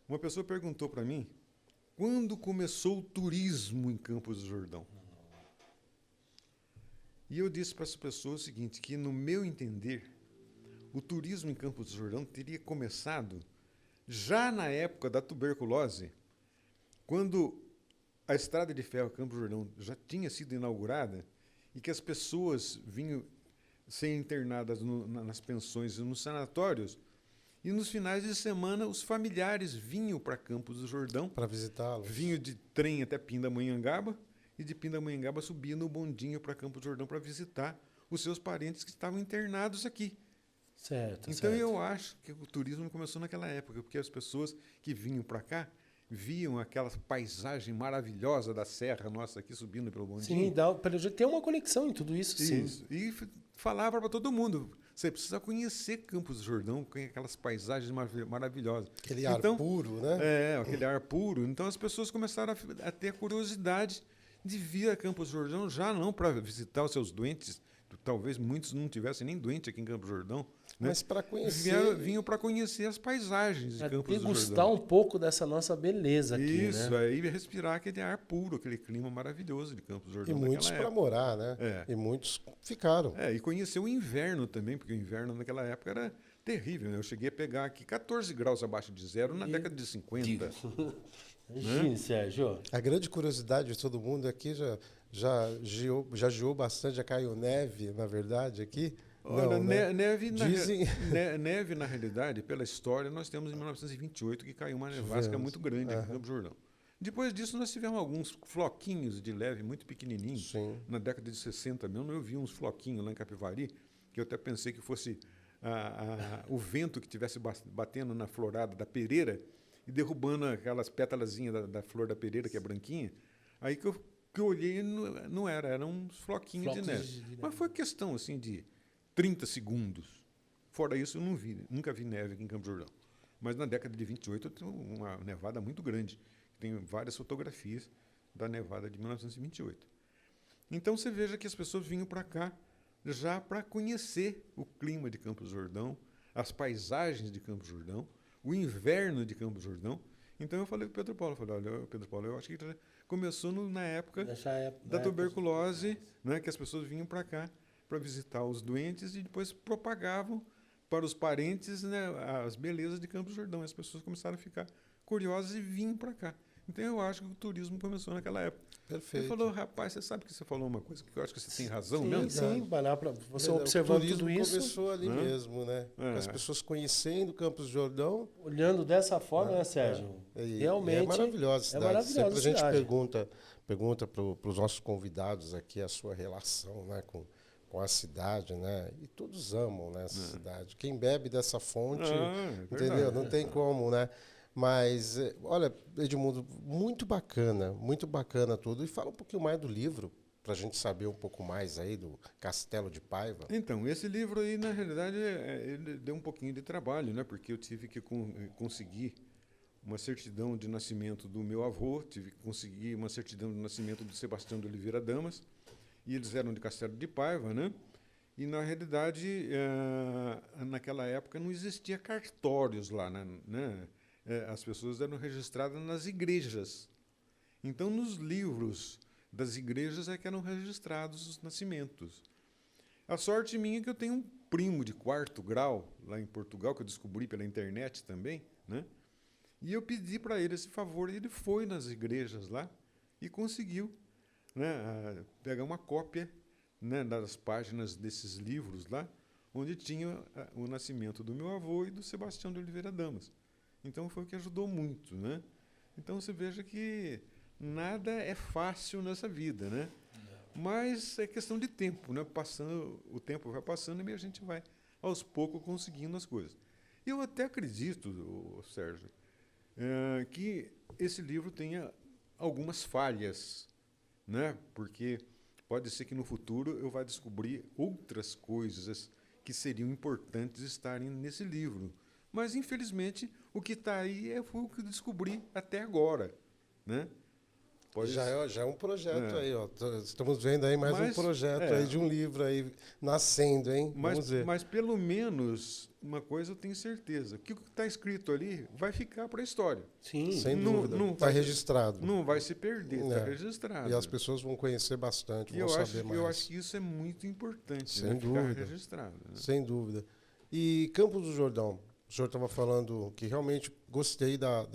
uma pessoa perguntou para mim quando começou o turismo em Campos do Jordão. E eu disse para as pessoas o seguinte, que no meu entender, o turismo em Campos do Jordão teria começado já na época da tuberculose, quando a estrada de ferro Campos do Jordão já tinha sido inaugurada e que as pessoas vinham ser internadas nas pensões e nos sanatórios, e nos finais de semana os familiares vinham para Campos do Jordão Para visitá-los. vinham de trem até Pindamonhangaba e de Pindamonhangaba subia no bondinho para Campos do Jordão para visitar os seus parentes que estavam internados aqui. Certo, Então certo. eu acho que o turismo começou naquela época, porque as pessoas que vinham para cá viam aquela paisagem maravilhosa da serra nossa aqui subindo pelo bondinho. Sim, pelo jeito tem uma conexão em tudo isso, sim. Isso. E falava para todo mundo, você precisa conhecer Campos do Jordão, com aquelas paisagens maravilhosas. Aquele ar puro, né? É, aquele ar puro. Então as pessoas começaram a ter a curiosidade de vir a Campos do Jordão, já não para visitar os seus doentes, talvez muitos não tivessem nem doente aqui em Campos do Jordão, né? Mas para conhecer. Vinham para conhecer as paisagens de Pra Campos do degustar Jordão. um pouco dessa nossa beleza aqui, Isso, né? aí respirar aquele ar puro, aquele clima maravilhoso de Campos do E Jordão. muitos naquela para época. morar, né? É. E muitos ficaram. E conhecer o inverno também, porque o inverno naquela época era terrível, né? Eu cheguei a pegar aqui 14 graus abaixo de zero na década de 50. Imagine, Sérgio. A grande curiosidade de todo mundo aqui já geou bastante, já caiu neve, na verdade, aqui. Olha, Não, né? Dizem- neve, na realidade, pela história, nós temos em 1928 que caiu uma nevasca Tivemos. muito grande aqui em Campos do Jordão. Depois disso, nós tivemos alguns floquinhos de neve muito pequenininhos. Sim. Na década de 60 mesmo, eu vi uns floquinhos lá em Capivari, que eu até pensei que fosse o vento que estivesse batendo na florada da pereira e derrubando aquelas pétalazinhas da flor da pereira, que é branquinha. Aí que eu olhei e não era, eram uns floquinhos Flocos de neve. de neve. Mas foi questão assim de 30 segundos. Fora isso, eu não vi, nunca vi neve aqui em Campos do Jordão. Mas na década de 28 eu tenho uma nevada muito grande. Tenho várias fotografias da nevada de 1928. Então você veja que as pessoas vinham para cá já para conhecer o clima de Campos do Jordão, as paisagens de Campos do Jordão, o inverno de Campos do Jordão. Então eu falei para o Pedro Paulo, olha, Pedro Paulo, eu acho que começou na época da tuberculose, né, que as pessoas vinham para cá para visitar os doentes e depois propagavam para os parentes, né, as belezas de Campos do Jordão. As pessoas começaram a ficar curiosas e vinham para cá. Então eu acho que o turismo começou naquela época. Perfeito. Ele falou, rapaz, você sabe que você falou uma coisa que eu acho que você tem razão Sim, mesmo? sim, você O observando turismo tudo isso, começou ali mesmo, né? É. As pessoas conhecendo Campos do Jordão. olhando dessa forma, né, Sérgio? E Realmente é maravilhosa a cidade. maravilhosa Sempre a gente cidade. pergunta para os nossos convidados aqui a sua relação, né, com a cidade, né? E todos amam, né, essa cidade. Quem bebe dessa fonte, É entendeu? verdade. Não tem como, né? Mas, olha, Edmundo, muito bacana tudo. E fala um pouquinho mais do livro, para a gente saber um pouco mais aí do Castelo de Paiva. Então, esse livro aí, na realidade, ele deu um pouquinho de trabalho, né? Porque eu tive que conseguir uma certidão de nascimento do meu avô, tive que conseguir uma certidão de nascimento do Sebastião de Oliveira Damas, e eles eram de Castelo de Paiva, né? E, na realidade, naquela época não existia cartórios lá, né? As pessoas eram registradas nas igrejas. Então, nos livros das igrejas é que eram registrados os nascimentos. A sorte minha é que eu tenho um primo de 4º grau lá em Portugal, que eu descobri pela internet também, né? E eu pedi para ele esse favor, e ele foi nas igrejas lá e conseguiu, né, pegar uma cópia, né, das páginas desses livros lá, onde tinha o nascimento do meu avô e do Sebastião de Oliveira Damas. Então foi o que ajudou muito, né? Então você veja que nada é fácil nessa vida, né? Mas é questão de tempo, né? O tempo vai passando e a gente vai aos poucos conseguindo as coisas. Eu até acredito, Sérgio, que esse livro tenha algumas falhas, né? Porque pode ser que no futuro eu vá descobrir outras coisas que seriam importantes estarem nesse livro. Mas, infelizmente, o que está aí foi o que eu descobri até agora, né? Pode Já é um projeto É. aí, ó. Estamos vendo aí mais Mas, um projeto é. aí de um livro aí nascendo, hein? Vamos ver. Mas pelo menos uma coisa eu tenho certeza, que o que está escrito ali vai ficar para a história. Sim. Sem não- dúvida. não Está vai- registrado. Não vai se perder, está É. registrado. E as pessoas vão conhecer bastante, E vão eu saber acho, mais. eu acho que isso é muito importante, Sem né? Ficar dúvida. registrado. Né? Sem dúvida. E Campos do Jordão, o senhor estava falando que realmente gostei da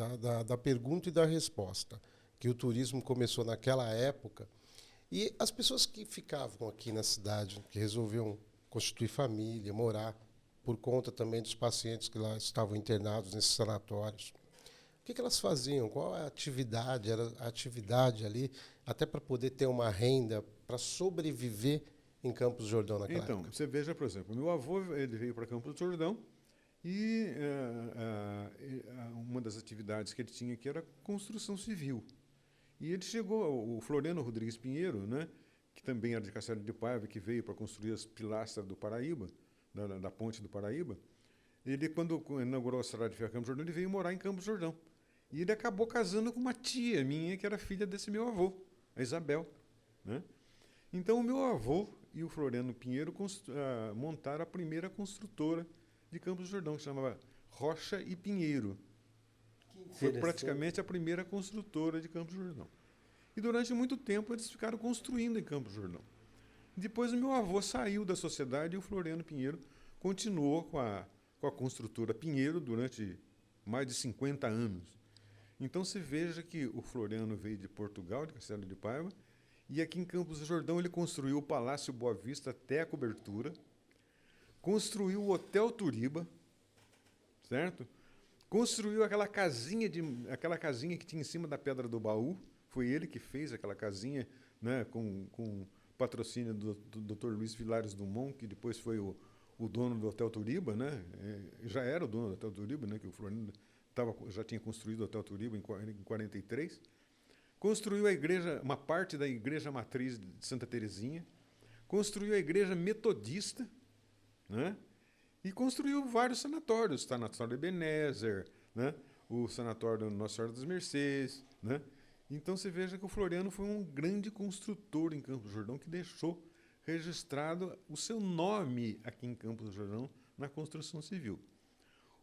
pergunta e da resposta, que o turismo começou naquela época. E as pessoas que ficavam aqui na cidade, que resolviam constituir família, morar, por conta também dos pacientes que lá estavam internados nesses sanatórios, o que elas faziam? Qual a atividade? Era a atividade ali, até para poder ter uma renda, para sobreviver em Campos do Jordão naquela Então, época? você veja, por exemplo, meu avô ele veio para Campos do Jordão e uma das atividades que ele tinha aqui era construção civil. E ele chegou, o Floriano Rodrigues Pinheiro, né, que também era de Castelo de Paiva, que veio para construir as pilastras do Paraíba, da ponte do Paraíba, ele, quando inaugurou a cidade de Campos do Jordão, ele veio morar em Campos do Jordão. E ele acabou casando com uma tia minha, que era filha desse meu avô, a Isabel. Né? Então, o meu avô e o Floriano Pinheiro montaram a primeira construtora de Campos do Jordão, que se chamava Rocha e Pinheiro. Foi praticamente a primeira construtora de Campos do Jordão. E durante muito tempo eles ficaram construindo em Campos do Jordão. Depois o meu avô saiu da sociedade e o Floriano Pinheiro continuou com a construtora Pinheiro durante mais de 50 anos. Então você veja que o Floriano veio de Portugal, de Castelo de Paiva, e aqui em Campos do Jordão ele construiu o Palácio Boa Vista até a cobertura, construiu o Hotel Turiba, certo? Construiu aquela casinha que tinha em cima da Pedra do Baú. Foi ele que fez aquela casinha, né, com patrocínio do Dr. Luiz Vilares Dumont, que depois foi o dono do Hotel Turiba, né? Já era o dono do Hotel Turiba, né, que o Floriano já tinha construído o Hotel Turiba em 43. Construiu a igreja, uma parte da igreja matriz de Santa Terezinha. Construiu a igreja metodista, né? E construiu vários sanatórios, o Sanatório Ebenezer, né? O Sanatório Nossa Senhora das Mercês. Né? Então você veja que o Floriano foi um grande construtor em Campos do Jordão que deixou registrado o seu nome aqui em Campos do Jordão na construção civil.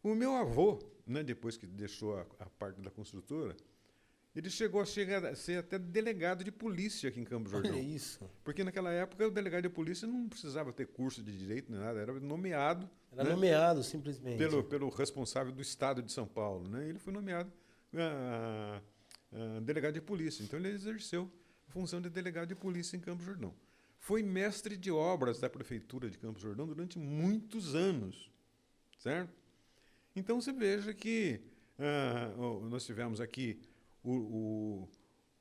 O meu avô, né, depois que deixou a parte da construtora, ele chegou a ser até delegado de polícia aqui em Campos do Jordão. Olha isso. Porque naquela época o delegado de polícia não precisava ter curso de direito nem nada, era nomeado. Era né, nomeado, simplesmente. pelo responsável do Estado de São Paulo. Né? Ele foi nomeado delegado de polícia. Então ele exerceu a função de delegado de polícia em Campos do Jordão. Foi mestre de obras da Prefeitura de Campos do Jordão durante muitos anos. Certo? Então você veja que nós tivemos aqui o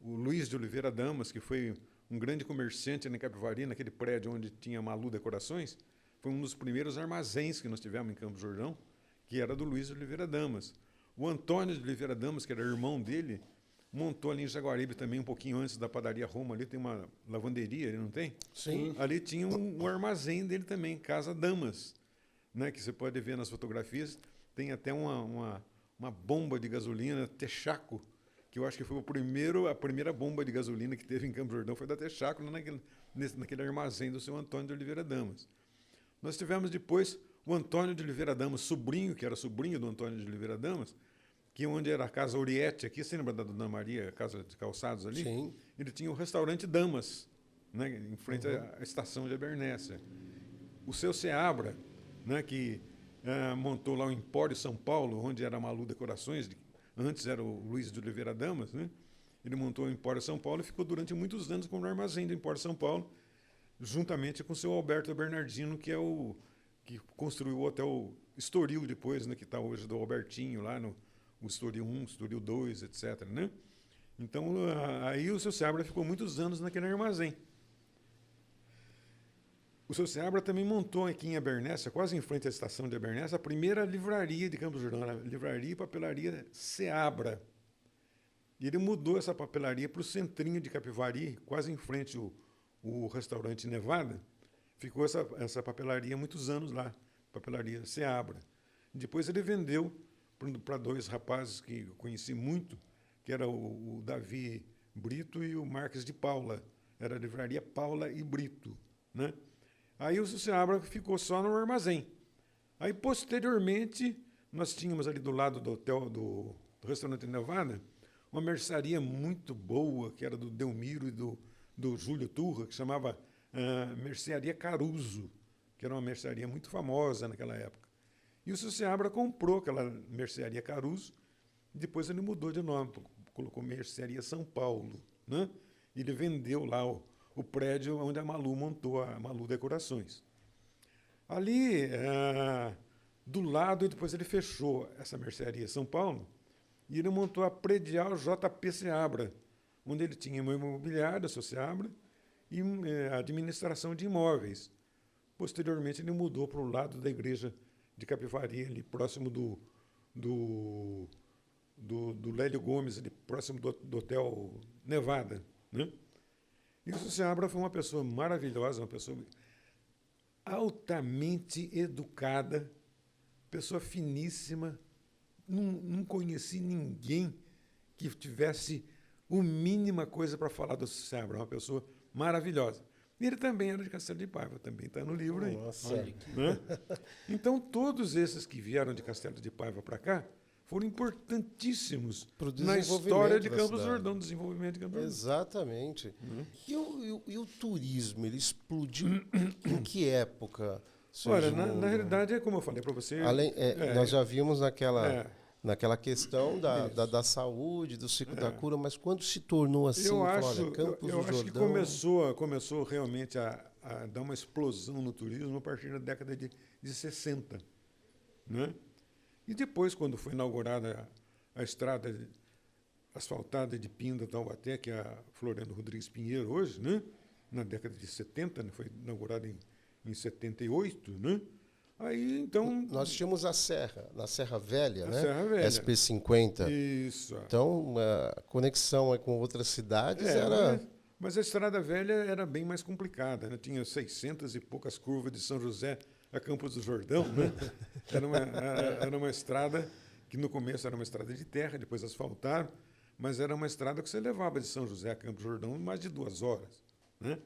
Luiz de Oliveira Damas, que foi um grande comerciante na Capivari, naquele prédio onde tinha Malu Decorações. Foi um dos primeiros armazéns que nós tivemos em Campos do Jordão, que era do Luiz de Oliveira Damas. O Antônio de Oliveira Damas, que era irmão dele, montou ali em Jaguaribe também, um pouquinho antes da padaria Roma, ali tem uma lavanderia, ele não tem? Sim. Ali tinha um armazém dele também, Casa Damas, né, que você pode ver nas fotografias. Tem até uma bomba de gasolina, Texaco, que eu acho que foi a primeira bomba de gasolina que teve em Campos do Jordão, foi da Texaco, naquele armazém do seu Antônio de Oliveira Damas. Nós tivemos depois o Antônio de Oliveira Damas, sobrinho, que era sobrinho do Antônio de Oliveira Damas, que onde era a Casa Oriete, aqui, você lembra da Dona Maria, Casa de Calçados ali? Sim. Ele tinha o restaurante Damas, né, em frente à estação de Abernésia. O seu Seabra, né, que montou lá o Empório São Paulo, onde era a Malu Decorações, antes era o Luiz de Oliveira Damas, né? Ele montou o Empório São Paulo e ficou durante muitos anos como armazém do Empório São Paulo, juntamente com o seu Alberto Bernardino, que é que construiu o Hotel Estoril depois, né, que está hoje do Albertinho, lá no Estoril 1, Estoril 2, etc. Né? Então, aí o seu Seabra ficou muitos anos naquele armazém. O seu Seabra também montou aqui em Abernésia, quase em frente à estação de Abernésia, a primeira livraria de Campos do Jordão, a Livraria e Papelaria Seabra. E ele mudou essa papelaria para o centrinho de Capivari, quase em frente o restaurante Nevada. Ficou essa papelaria muitos anos lá, Papelaria Seabra. Depois ele vendeu para dois rapazes que eu conheci muito, que era o Davi Brito e o Marques de Paula. Era a livraria Paula e Brito, né? Aí o Seabra ficou só no armazém. Aí, posteriormente, nós tínhamos ali do lado do hotel, do restaurante Nevada, uma mercearia muito boa, que era do Delmiro e do Júlio Turra, que chamava Mercearia Caruso, que era uma mercearia muito famosa naquela época. E o Seabra comprou aquela Mercearia Caruso, e depois ele mudou de nome, colocou Mercearia São Paulo, né? E ele vendeu lá o prédio onde a Malu montou, a Malu Decorações. Ali, do lado, e depois ele fechou essa Mercearia São Paulo, e ele montou a Predial JP Seabra, onde ele tinha uma imobiliária, a Seabra, e a administração de imóveis. Posteriormente, ele mudou para o lado da igreja de Capivari, ali próximo do Lélio Gomes, ali próximo do Hotel Nevada, né? E o Seabra foi uma pessoa maravilhosa, uma pessoa altamente educada, pessoa finíssima. Não conheci ninguém que tivesse a mínima coisa para falar do Seabra, uma pessoa maravilhosa. E ele também era de Castelo de Paiva, também está no livro aí. Nossa. Né? Então, todos esses que vieram de Castelo de Paiva para cá foram importantíssimos na história de Campos do Jordão, desenvolvimento de Campos do Jordão. Exatamente. E o turismo, ele explodiu em que época? Olha, na realidade, é como eu falei para você... Nós já vimos naquela questão da saúde, do ciclo da cura, mas quando se tornou assim, eu acho Jordão... que começou realmente a dar uma explosão no turismo a partir da década de 60, né? E depois, quando foi inaugurada a estrada asfaltada de Pinda a Taubaté, que é a Floriano Rodrigues Pinheiro hoje, né? Na década de 70, né? Foi inaugurada em 78, né? Aí, então... Nós tínhamos na Serra Velha, né? Serra Velha. SP50. Isso. Então, a conexão com outras cidades era... Mas a Estrada Velha era bem mais complicada, né? Tinha 600 e poucas curvas de São José a Campos do Jordão, né? Era uma estrada que no começo era uma estrada de terra, depois asfaltaram, mas era uma estrada que você levava de São José a Campos do Jordão em mais de 2 horas, né?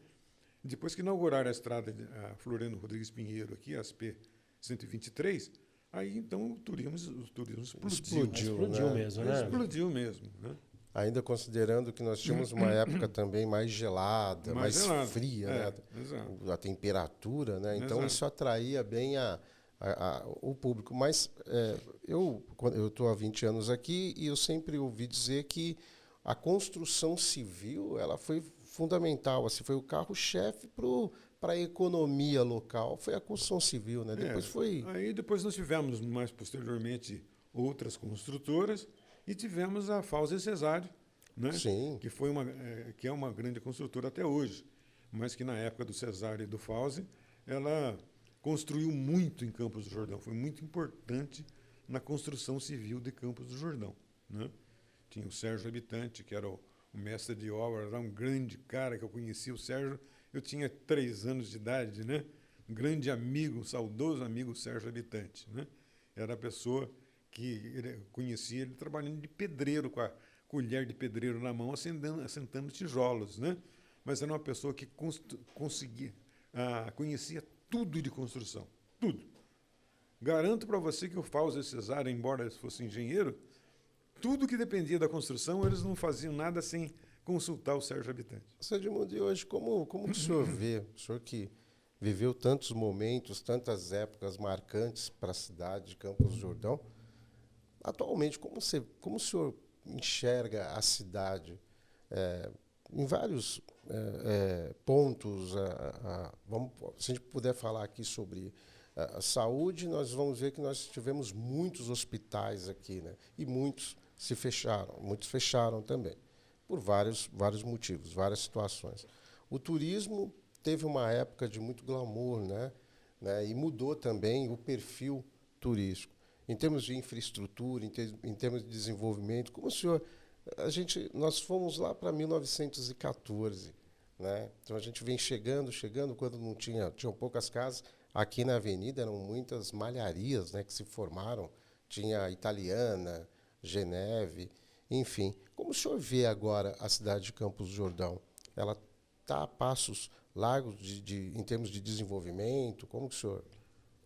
Depois que inauguraram a estrada a Floriano Rodrigues Pinheiro aqui, a SP 123, aí então o turismo explodiu mesmo, né? Explodiu mesmo, né? Ainda considerando que nós tínhamos uma época também mais gelada, mais fria, né? Exato. A temperatura, né? Então Exato. isso atraía bem o público. Mas eu estou há 20 anos aqui e eu sempre ouvi dizer que a construção civil ela foi fundamental, assim, foi o carro-chefe para a economia local, foi a construção civil, né? Aí depois nós tivemos mais posteriormente outras construtoras e tivemos a Fauzi Cesário, né? Sim. Que é uma grande construtora até hoje, mas que na época do Cesário e do Fauzi, ela construiu muito em Campos do Jordão, foi muito importante na construção civil de Campos do Jordão, né? Tinha o Sérgio Habitante, que era o mestre de obra, era um grande cara que eu conheci, o Sérgio, eu tinha 3 anos de idade, né? Um grande amigo, um saudoso amigo Sérgio Habitante, né? Era a pessoa que conhecia ele trabalhando de pedreiro, com a colher de pedreiro na mão, assentando tijolos, né? Mas era uma pessoa que conhecia tudo de construção, tudo. Garanto para você que o Fauzi Cesário, embora eles fossem engenheiro, tudo que dependia da construção, eles não faziam nada sem consultar o Sérgio Habitante. Sr. Edmundo, e hoje, como o senhor vê, o senhor que viveu tantos momentos, tantas épocas marcantes para a cidade de Campos do Jordão, atualmente, como o senhor enxerga a cidade em vários pontos? Se a gente puder falar aqui sobre a saúde, nós vamos ver que nós tivemos muitos hospitais aqui, né? E muitos fecharam também, por vários motivos, várias situações. O turismo teve uma época de muito glamour, né? E mudou também o perfil turístico. Em termos de infraestrutura, em termos de desenvolvimento, como o senhor... Nós fomos lá para 1914, né? Então a gente vem chegando, quando não tinham poucas casas. Aqui na avenida eram muitas malharias, né, que se formaram. Tinha a Italiana, Geneve, Enfim, como o senhor vê agora a cidade de Campos do Jordão? Ela está a passos largos em termos de desenvolvimento? Como que o senhor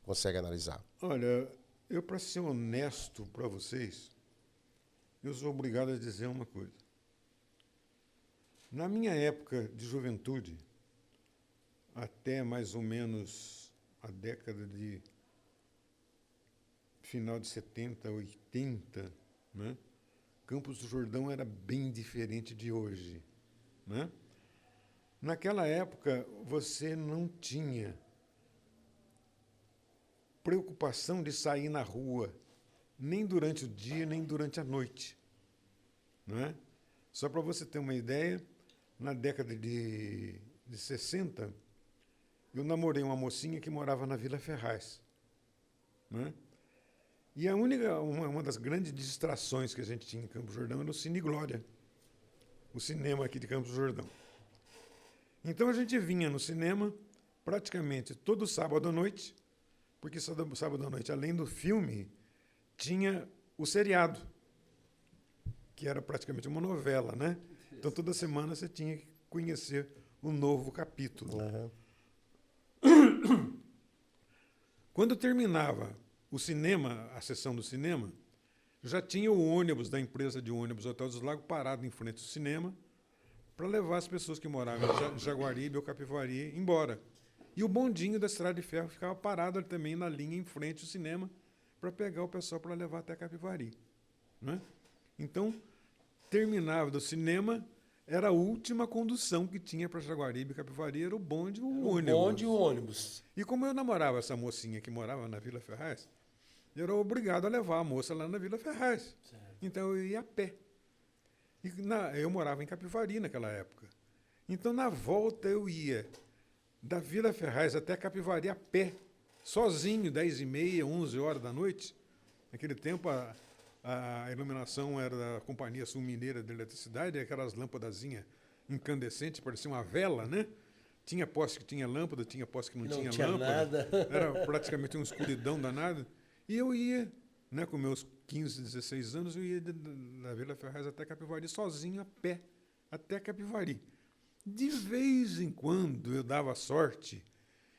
consegue analisar? Olha, eu, para ser honesto para vocês, eu sou obrigado a dizer uma coisa. Na minha época de juventude, até mais ou menos a década de final de 70, 80, né? Campos do Jordão era bem diferente de hoje, né? Naquela época, você não tinha preocupação de sair na rua, nem durante o dia, nem durante a noite, não é? Só para você ter uma ideia, na década de 60, eu namorei uma mocinha que morava na Vila Ferraz, né? E uma das grandes distrações que a gente tinha em Campos do Jordão era o Cine Glória, o cinema aqui de Campos do Jordão. Então a gente vinha no cinema praticamente todo sábado à noite, porque sábado à noite, além do filme, tinha o seriado, que era praticamente uma novela, né? Então toda semana você tinha que conhecer um novo capítulo. Uhum. Quando terminava o cinema, a sessão do cinema, já tinha o ônibus da empresa de ônibus Hotel dos Lagos parado em frente ao cinema para levar as pessoas que moravam em Jaguaribe ou Capivari embora. E o bondinho da Estrada de Ferro ficava parado também na linha em frente ao cinema para pegar o pessoal para levar até Capivari, né? Então, terminava do cinema, era a última condução que tinha para Jaguaribe e Capivari, era o bonde e o ônibus. O bonde e o ônibus. E como eu namorava essa mocinha que morava na Vila Ferraz, eu era obrigado a levar a moça lá na Vila Ferraz. Certo. Então eu ia a pé. E eu morava em Capivari naquela época. Então na volta eu ia da Vila Ferraz até Capivari a pé, sozinho, 10h30, 11 horas da noite. Naquele tempo a iluminação era da Companhia Sul Mineira de Eletricidade, aquelas lâmpadazinhas incandescentes, parecia uma vela, né? Tinha poste que tinha lâmpada, tinha poste que não tinha lâmpada. Nada. Era praticamente uma escuridão danada. E eu ia, né, com meus 15, 16 anos, eu ia da Vila Ferraz até Capivari, sozinho, a pé, até Capivari. De vez em quando eu dava sorte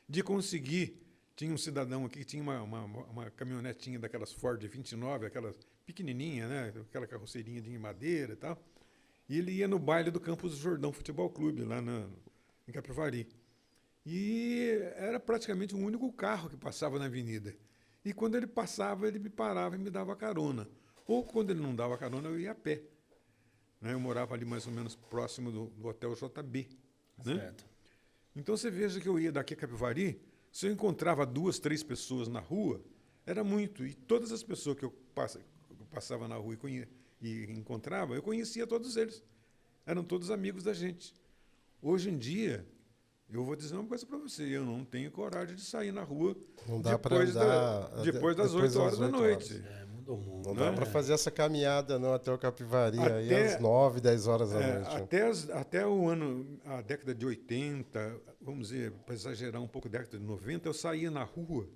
de conseguir. Tinha um cidadão aqui que tinha uma caminhonetinha daquelas Ford 29, aquelas pequenininha, né, aquela carroceirinha de madeira e tal. E ele ia no baile do Campos do Jordão Futebol Clube, lá em Capivari. E era praticamente o único carro que passava na avenida. E quando ele passava, ele me parava e me dava carona. Ou quando ele não dava carona, eu ia a pé. Né? Eu morava ali mais ou menos próximo do Hotel JB. Né? Certo. Então você veja que eu ia daqui a Capivari, se eu encontrava 2, 3 pessoas na rua, era muito. E todas as pessoas que eu passava na rua e encontrava, eu conhecia todos eles. Eram todos amigos da gente. Hoje em dia, eu vou dizer uma coisa para você, eu não tenho coragem de sair na rua depois das 8 horas da noite. Mudou muito. Não dá para fazer essa caminhada não até o Capivari, aí às 9, 10 horas da noite. Até a década de 80, vamos dizer, para exagerar um pouco, década de 90, eu saía na rua,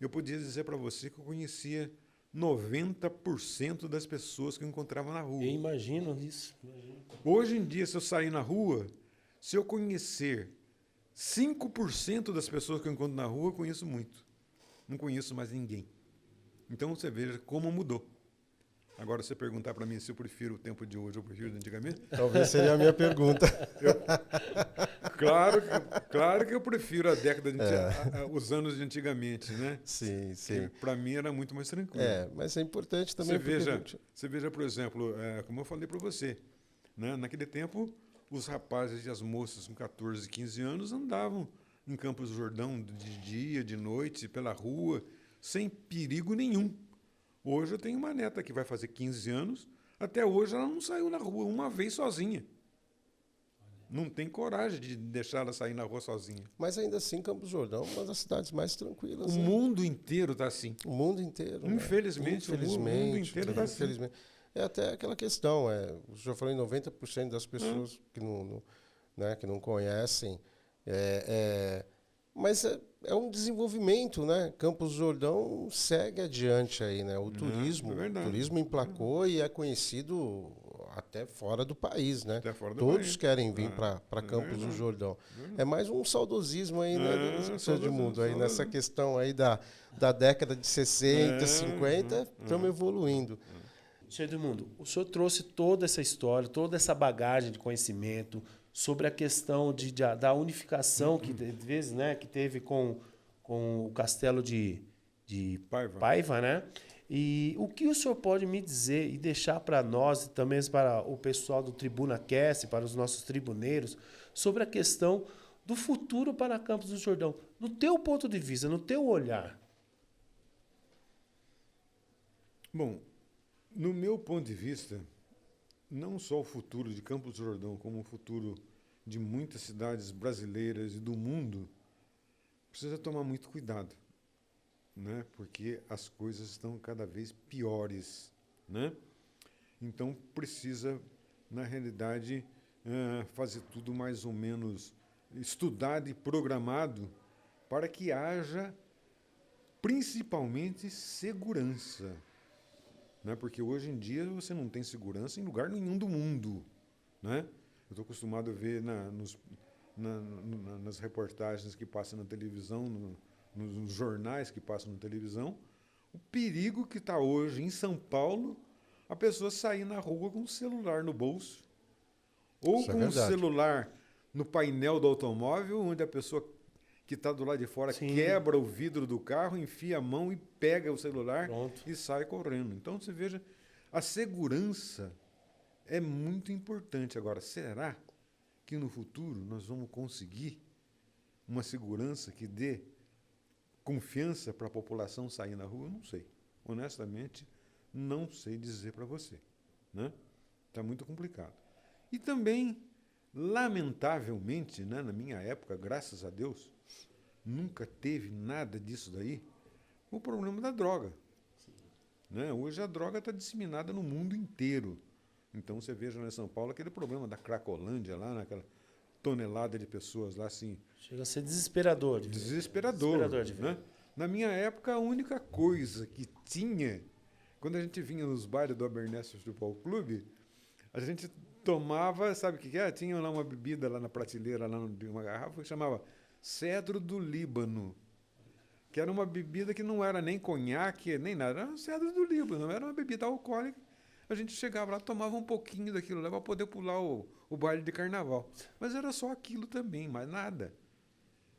eu podia dizer para você que eu conhecia 90% das pessoas que eu encontrava na rua. Eu imagino isso. Hoje em dia, se eu sair na rua, se eu conhecer 5% das pessoas que eu encontro na rua, eu conheço muito. Não conheço mais ninguém. Então você veja como mudou. Agora, você perguntar para mim se eu prefiro o tempo de hoje ou prefiro o de antigamente. Talvez seria a minha pergunta. Claro que eu prefiro a década os anos de antigamente, né? Sim, sim. Para mim era muito mais tranquilo. Mas é importante também. Você veja, por exemplo, como eu falei para você, né? Naquele tempo, os rapazes e as moças com 14, 15 anos andavam em Campos do Jordão de dia, de noite, pela rua, sem perigo nenhum. Hoje eu tenho uma neta que vai fazer 15 anos, até hoje ela não saiu na rua uma vez sozinha. Não tem coragem de deixar ela sair na rua sozinha. Mas ainda assim, Campos do Jordão é uma das cidades mais tranquilas. O mundo inteiro está assim. O mundo inteiro. Infelizmente, o mundo inteiro está assim. Infelizmente. É até aquela questão, o senhor falou em 90% das pessoas que não conhecem, mas é um desenvolvimento, né? Campos do Jordão segue adiante aí, né? O turismo emplacou e é conhecido até fora do país, né? Até fora do Todos país. querem vir para Campos do Jordão. É mais um saudosismo aí, né, seu Edmundo? Aí nessa questão aí da década de 60, 50, estamos evoluindo. Senhor Edmundo, o senhor trouxe toda essa história, toda essa bagagem de conhecimento sobre a questão da unificação que, de vezes, né, que teve com o castelo de Paiva, né? E o que o senhor pode me dizer e deixar para nós, e também para o pessoal do Tribuna Cast, para os nossos tribuneiros, sobre a questão do futuro para Campos do Jordão, no teu ponto de vista, no teu olhar? Bom, no meu ponto de vista, não só o futuro de Campos do Jordão, como o futuro de muitas cidades brasileiras e do mundo, precisa tomar muito cuidado, né? Porque as coisas estão cada vez piores, né? Então precisa, na realidade, fazer tudo mais ou menos estudado e programado para que haja, principalmente, segurança. Né? Porque hoje em dia você não tem segurança em lugar nenhum do mundo. Né? Eu estou acostumado a ver nas reportagens que passam na televisão, nos jornais que passam na televisão, o perigo que está hoje em São Paulo, a pessoa sair na rua com o celular no bolso, ou Isso é com o verdade. celular no painel do automóvel, onde a pessoa que está do lado de fora quebra o vidro do carro, enfia a mão e pega o celular e sai correndo. Então, você veja, a segurança é muito importante. Agora, será que no futuro nós vamos conseguir uma segurança que dê confiança para a população sair na rua? Eu não sei. Honestamente, não sei dizer para você. Né? Está muito complicado. E também, lamentavelmente, né, na minha época, graças a Deus, nunca teve nada disso daí, o problema da droga. Né? Hoje a droga está disseminada no mundo inteiro. Então você veja lá em São Paulo aquele problema da Cracolândia, lá naquela tonelada de pessoas lá assim. Chega a ser desesperador. Desesperador de ver. Né? Na minha época, a única coisa que tinha, quando a gente vinha nos bares do Abernésio Futebol Clube, a gente tomava, sabe o que é? Tinha lá uma bebida lá na prateleira, lá de uma garrafa, que chamava Cedro do Líbano, que era uma bebida que não era nem conhaque, nem nada, era Cedro do Líbano, era uma bebida alcoólica. A gente chegava lá, tomava um pouquinho daquilo lá para poder pular o baile de carnaval. Mas era só aquilo também, mais nada.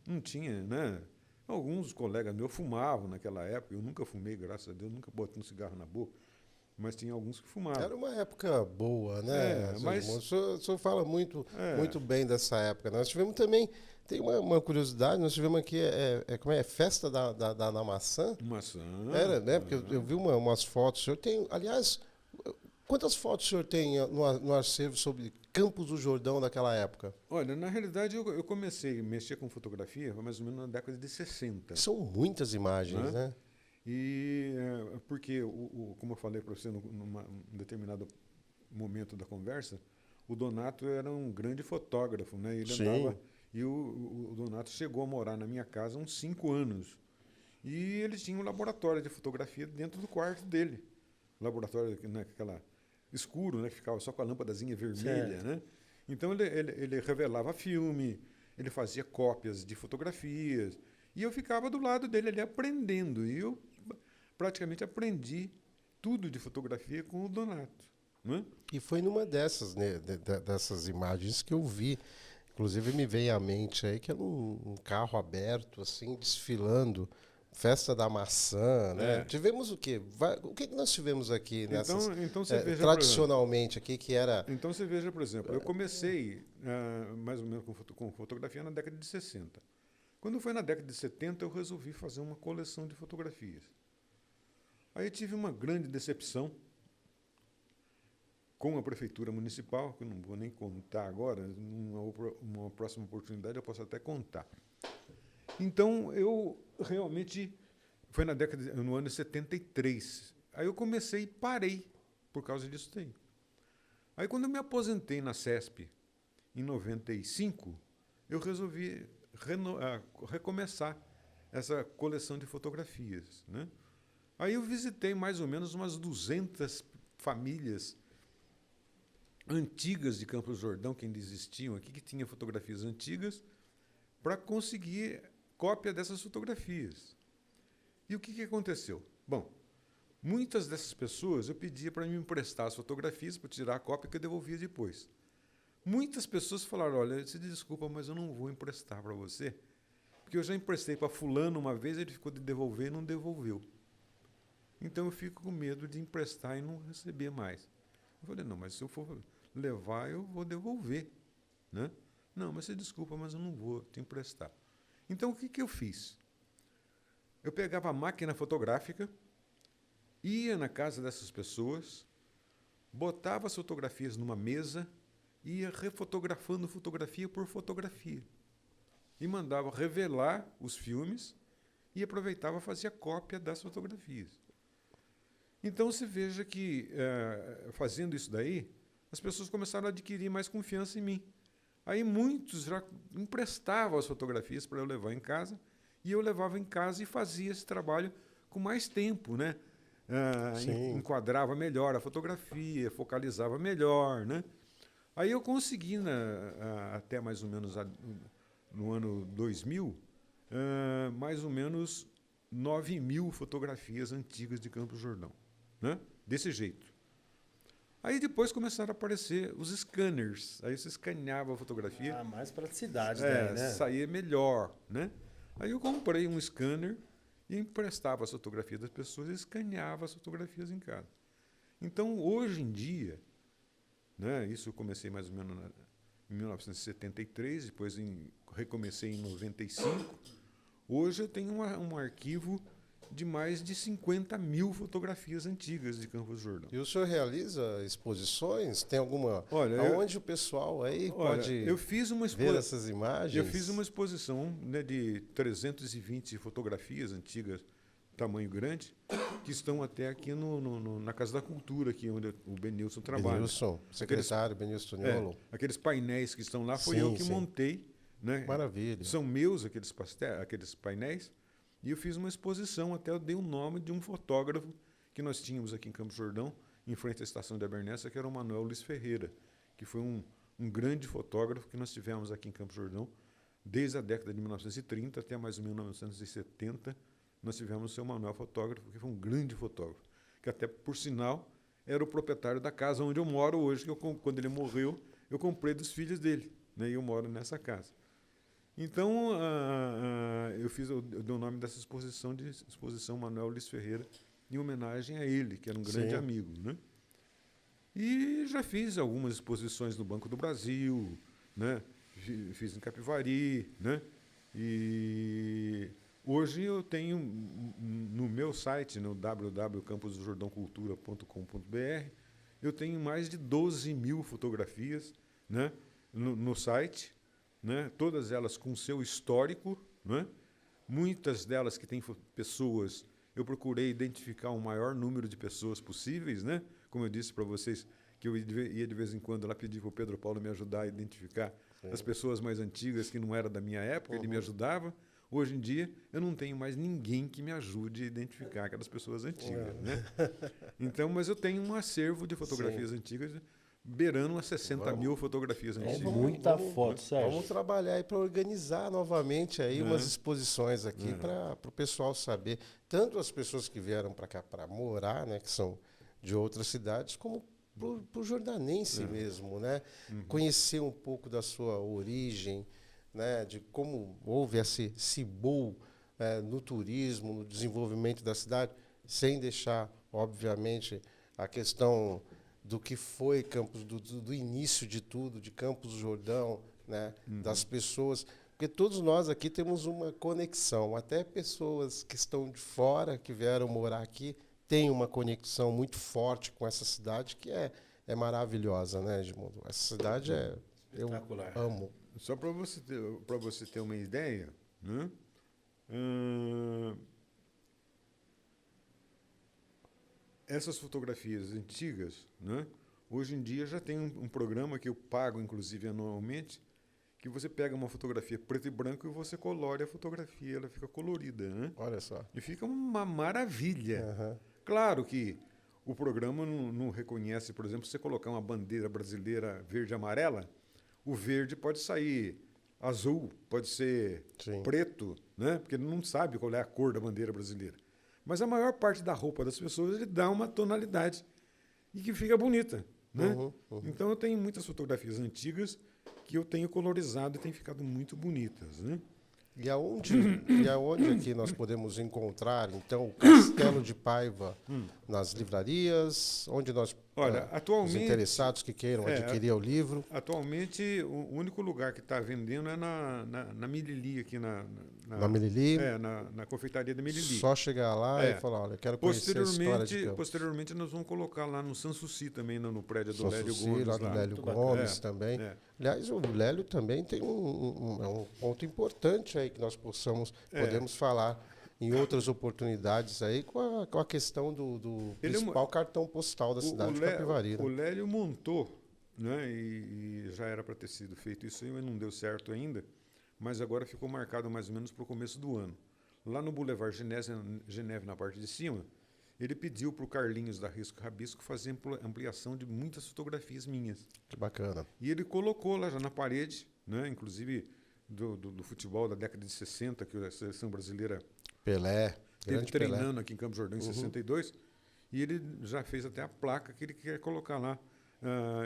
Não tinha, né? Alguns colegas meus fumavam naquela época, eu nunca fumei, graças a Deus, nunca botei um cigarro na boca. Mas tinha alguns que fumavam. Era uma época boa, né? Mas o senhor fala muito bem dessa época. Nós tivemos também, tem uma curiosidade, nós tivemos aqui, como é? Festa da maçã? Maçã. Era, né? Porque eu vi umas fotos. O senhor tem, aliás, quantas fotos o senhor tem no acervo sobre Campos do Jordão daquela época? Olha, na realidade eu comecei a mexer com fotografia mais ou menos na década de 60. São muitas imagens, né? E porque, como eu falei para você num determinado momento da conversa, o Donato era um grande fotógrafo, né? Ele andava, e o Donato chegou a morar na minha casa há uns 5 anos. E ele tinha um laboratório de fotografia dentro do quarto dele. Laboratório, né, aquela escuro, né, que ficava só com a lâmpadazinha vermelha, né? Então ele revelava filme, ele fazia cópias de fotografias, e eu ficava do lado dele ali aprendendo. E eu praticamente aprendi tudo de fotografia com o Donato. Né? E foi numa dessas, né, dessas imagens que eu vi. Inclusive me veio à mente aí que era um carro aberto, assim, desfilando. Festa da maçã, né? Tivemos o quê? O que nós tivemos aqui nessas, então você veja, tradicionalmente aqui, que era... Então você veja, por exemplo, eu comecei mais ou menos com fotografia na década de 60. Quando foi na década de 70, eu resolvi fazer uma coleção de fotografias. Aí tive uma grande decepção com a prefeitura municipal, que eu não vou nem contar agora, numa próxima oportunidade eu posso até contar. Então, eu realmente, foi no ano de 73, aí eu comecei e parei por causa disso daí. Aí, quando eu me aposentei na CESP, em 95, eu resolvi recomeçar essa coleção de fotografias, né? Aí eu visitei mais ou menos umas 200 famílias antigas de Campos do Jordão, que ainda existiam aqui, que tinha fotografias antigas, para conseguir cópia dessas fotografias. E o que aconteceu? Bom, muitas dessas pessoas eu pedia para me emprestar as fotografias para tirar a cópia que eu devolvia depois. Muitas pessoas falaram, olha, se desculpa, mas eu não vou emprestar para você, porque eu já emprestei para fulano uma vez, ele ficou de devolver e não devolveu. Então eu fico com medo de emprestar e não receber mais. Eu falei, não, mas se eu for levar, eu vou devolver, né? Não, mas você desculpa, mas eu não vou te emprestar. Então o que eu fiz? Eu pegava a máquina fotográfica, ia na casa dessas pessoas, botava as fotografias numa mesa e ia refotografando fotografia por fotografia. E mandava revelar os filmes e aproveitava e fazia cópia das fotografias. Então, você veja que, fazendo isso daí, as pessoas começaram a adquirir mais confiança em mim. Aí muitos já emprestavam as fotografias para eu levar em casa, e eu levava em casa e fazia esse trabalho com mais tempo, né? Enquadrava melhor a fotografia, focalizava melhor, né? Aí eu consegui, até mais ou menos no ano 2000, mais ou menos 9.000 fotografias antigas de Campos do Jordão, né? Desse jeito. Aí depois começaram a aparecer os scanners. Aí você escaneava a fotografia. Mais praticidade daí, né? Saía melhor, né? Aí eu comprei um scanner e emprestava as fotografias das pessoas e escaneava as fotografias em casa. Então, hoje em dia, né, isso eu comecei mais ou menos em 1973, depois recomecei em 95. Hoje eu tenho um arquivo de mais de 50.000 fotografias antigas de Campos do Jordão. E o senhor realiza exposições? Tem alguma... Olha, aonde o pessoal aí pode ver essas imagens? Eu fiz uma exposição, né, de 320 fotografias antigas, tamanho grande, que estão até aqui na Casa da Cultura, aqui onde o Benilson trabalha. Benilson, secretário Benilson Toniolo. Aqueles painéis que estão lá, foi eu que montei. Né? Maravilha. São meus aqueles painéis. E eu fiz uma exposição, até eu dei o nome de um fotógrafo que nós tínhamos aqui em Campos do Jordão, em frente à estação de Abernéssia, que era o Manuel Luiz Ferreira, que foi um grande fotógrafo que nós tivemos aqui em Campos do Jordão, desde a década de 1930 até mais ou menos 1970, nós tivemos o seu Manuel fotógrafo, que foi um grande fotógrafo, que até, por sinal, era o proprietário da casa onde eu moro hoje, que quando ele morreu, eu comprei dos filhos dele, né, e eu moro nessa casa. Então, eu dei o nome dessa exposição de Exposição Manuel Luiz Ferreira, em homenagem a ele, que era um grande amigo, né? E já fiz algumas exposições no Banco do Brasil, né? Fiz em Capivari, né? E hoje eu tenho no meu site, no www.camposdojordãocultura.com.br, eu tenho mais de 12.000 fotografias, né? No site, né? Todas elas com seu histórico, né? Muitas delas que têm pessoas, eu procurei identificar o maior número de pessoas possíveis, né? Como eu disse para vocês, que eu ia de vez em quando lá pedir para o Pedro Paulo me ajudar a identificar as pessoas mais antigas que não eram da minha época, ele me ajudava. Hoje em dia, eu não tenho mais ninguém que me ajude a identificar aquelas pessoas antigas, né? Então, mas eu tenho um acervo de fotografias antigas, beirando umas 60.000 fotografias antigas. Muita foto, Sérgio. Vamos trabalhar aí para organizar novamente aí umas exposições aqui para o pessoal saber, tanto as pessoas que vieram para cá para morar, né, que são de outras cidades, como para o jordanense mesmo, né? Conhecer um pouco da sua origem, né, de como houve esse boom no turismo, no desenvolvimento da cidade, sem deixar, obviamente, a questão do que foi Campos, do início de tudo, de Campos do Jordão, né, das pessoas, porque todos nós aqui temos uma conexão, até pessoas que estão de fora, que vieram morar aqui, têm uma conexão muito forte com essa cidade, que é maravilhosa, né, Edmundo? Essa cidade eu amo. Só para você ter uma ideia, né? Essas fotografias antigas, né? Hoje em dia já tem um programa que eu pago, inclusive, anualmente, que você pega uma fotografia preto e branco e você colore a fotografia, ela fica colorida, né? Olha só. E fica uma maravilha. Aham. Claro que o programa não reconhece, por exemplo, se você colocar uma bandeira brasileira verde e amarela, o verde pode sair azul, pode ser Sim. preto, né? Porque ele não sabe qual é a cor da bandeira brasileira. Mas a maior parte da roupa das pessoas ele dá uma tonalidade e que fica bonita, né? Então eu tenho muitas fotografias antigas que eu tenho colorizado e tem ficado muito bonitas, né? E aonde aqui nós podemos encontrar, então, o Castelo de Paiva nas livrarias? Onde nós, Olha, os atualmente, interessados que queiram adquirir o livro? atualmente o único lugar que está vendendo é na Milili, aqui na Milili? Na confeitaria da Milili. Só chegar lá É. e falar, olha, quero conhecer a história de Campos. Posteriormente, nós vamos colocar lá no Sanssouci também, no prédio do São Lélio Suci, Gomes. lá do Lélio Muito Gomes bacana. também. É. Aliás, o Lélio também tem um ponto importante aí que nós podemos falar em outras oportunidades aí com a questão do Ele é principal cartão postal da cidade de Capivari. O Né? Lélio montou, né, e já era para ter sido feito isso aí, mas não deu certo ainda. Mas agora ficou marcado mais ou menos para o começo do ano. Lá no Boulevard Geneve, na parte de cima, ele pediu para o Carlinhos da Risco Rabisco fazer ampliação de muitas fotografias minhas. Que bacana. E ele colocou lá já na parede, né, inclusive do futebol da década de 60, que a seleção brasileira Pelé, esteve grande Pelé. treinando aqui em Campos do Jordão em 62, e ele já fez até a placa que ele quer colocar lá,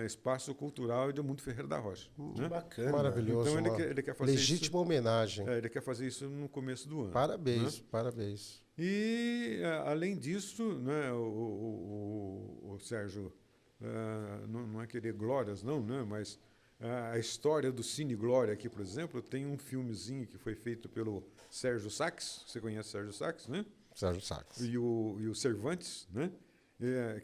Espaço Cultural Edmundo Ferreira da Rocha. Né? Bacana. Maravilhoso. Então uma ele quer fazer legítima homenagem. isso. Ele quer fazer isso no começo do ano. Parabéns, Né? parabéns. E, além disso, né, o Sérgio, não é querer glórias, não, né, mas a história do Cine Glória aqui, por exemplo, tem um filmezinho que foi feito pelo Sérgio Sachs, você conhece o Sérgio Sachs, né? Sérgio Sachs. E o Cervantes, né?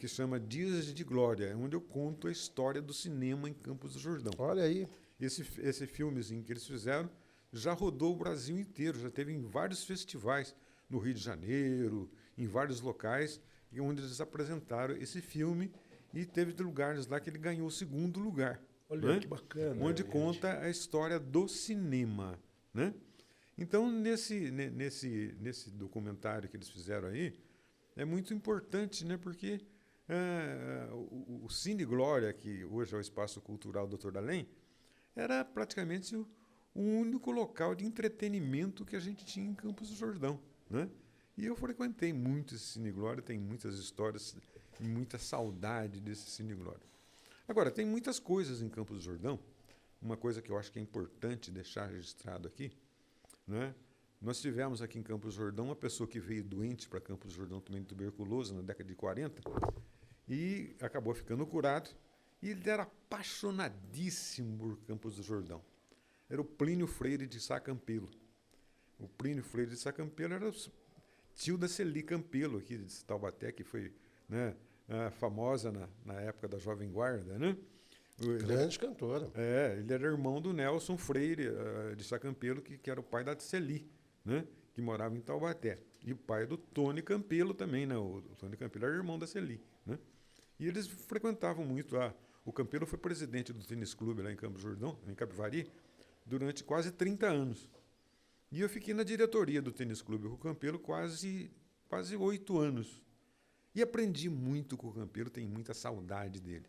Que chama Dias de Glória, onde eu conto a história do cinema em Campos do Jordão. Olha aí. Esse filmezinho que eles fizeram já rodou o Brasil inteiro, já teve em vários festivais, no Rio de Janeiro, em vários locais, onde eles apresentaram esse filme e teve lugares lá que ele ganhou o 2º lugar. Olha né? que bacana. Onde gente. conta a história do cinema, né? Então, nesse documentário que eles fizeram aí, é muito importante, né? Porque o Cine Glória, que hoje é o Espaço Cultural Dr. Dalém, era praticamente o único local de entretenimento que a gente tinha em Campos do Jordão, né? E eu frequentei muito esse Cine Glória, tem muitas histórias e muita saudade desse Cine Glória. Agora, tem muitas coisas em Campos do Jordão. Uma coisa que eu acho que é importante deixar registrado aqui, né? Nós tivemos aqui em Campos do Jordão uma pessoa que veio doente para Campos do Jordão também de tuberculose na década de 40 e acabou ficando curado. E ele era apaixonadíssimo por Campos do Jordão. Era o Plínio Freire de Sá Campelo. O Plínio Freire de Sá Campelo era o tio da Celi Campelo, aqui de Taubaté, que foi, né, famosa na época da Jovem Guarda, né? Grande cantora. Ele era irmão do Nelson Freire de Sá Campelo, que era o pai da Celi, né? Que morava em Taubaté. E o pai do Tony Campelo também, né? O Tony Campelo era irmão da Celi, né? E eles frequentavam muito. O Campelo foi presidente do tênis clube lá em Campos do Jordão, em Capivari, durante quase 30 anos. E eu fiquei na diretoria do tênis clube com o Campelo quase 8 anos. E aprendi muito com o Campelo, tenho muita saudade dele.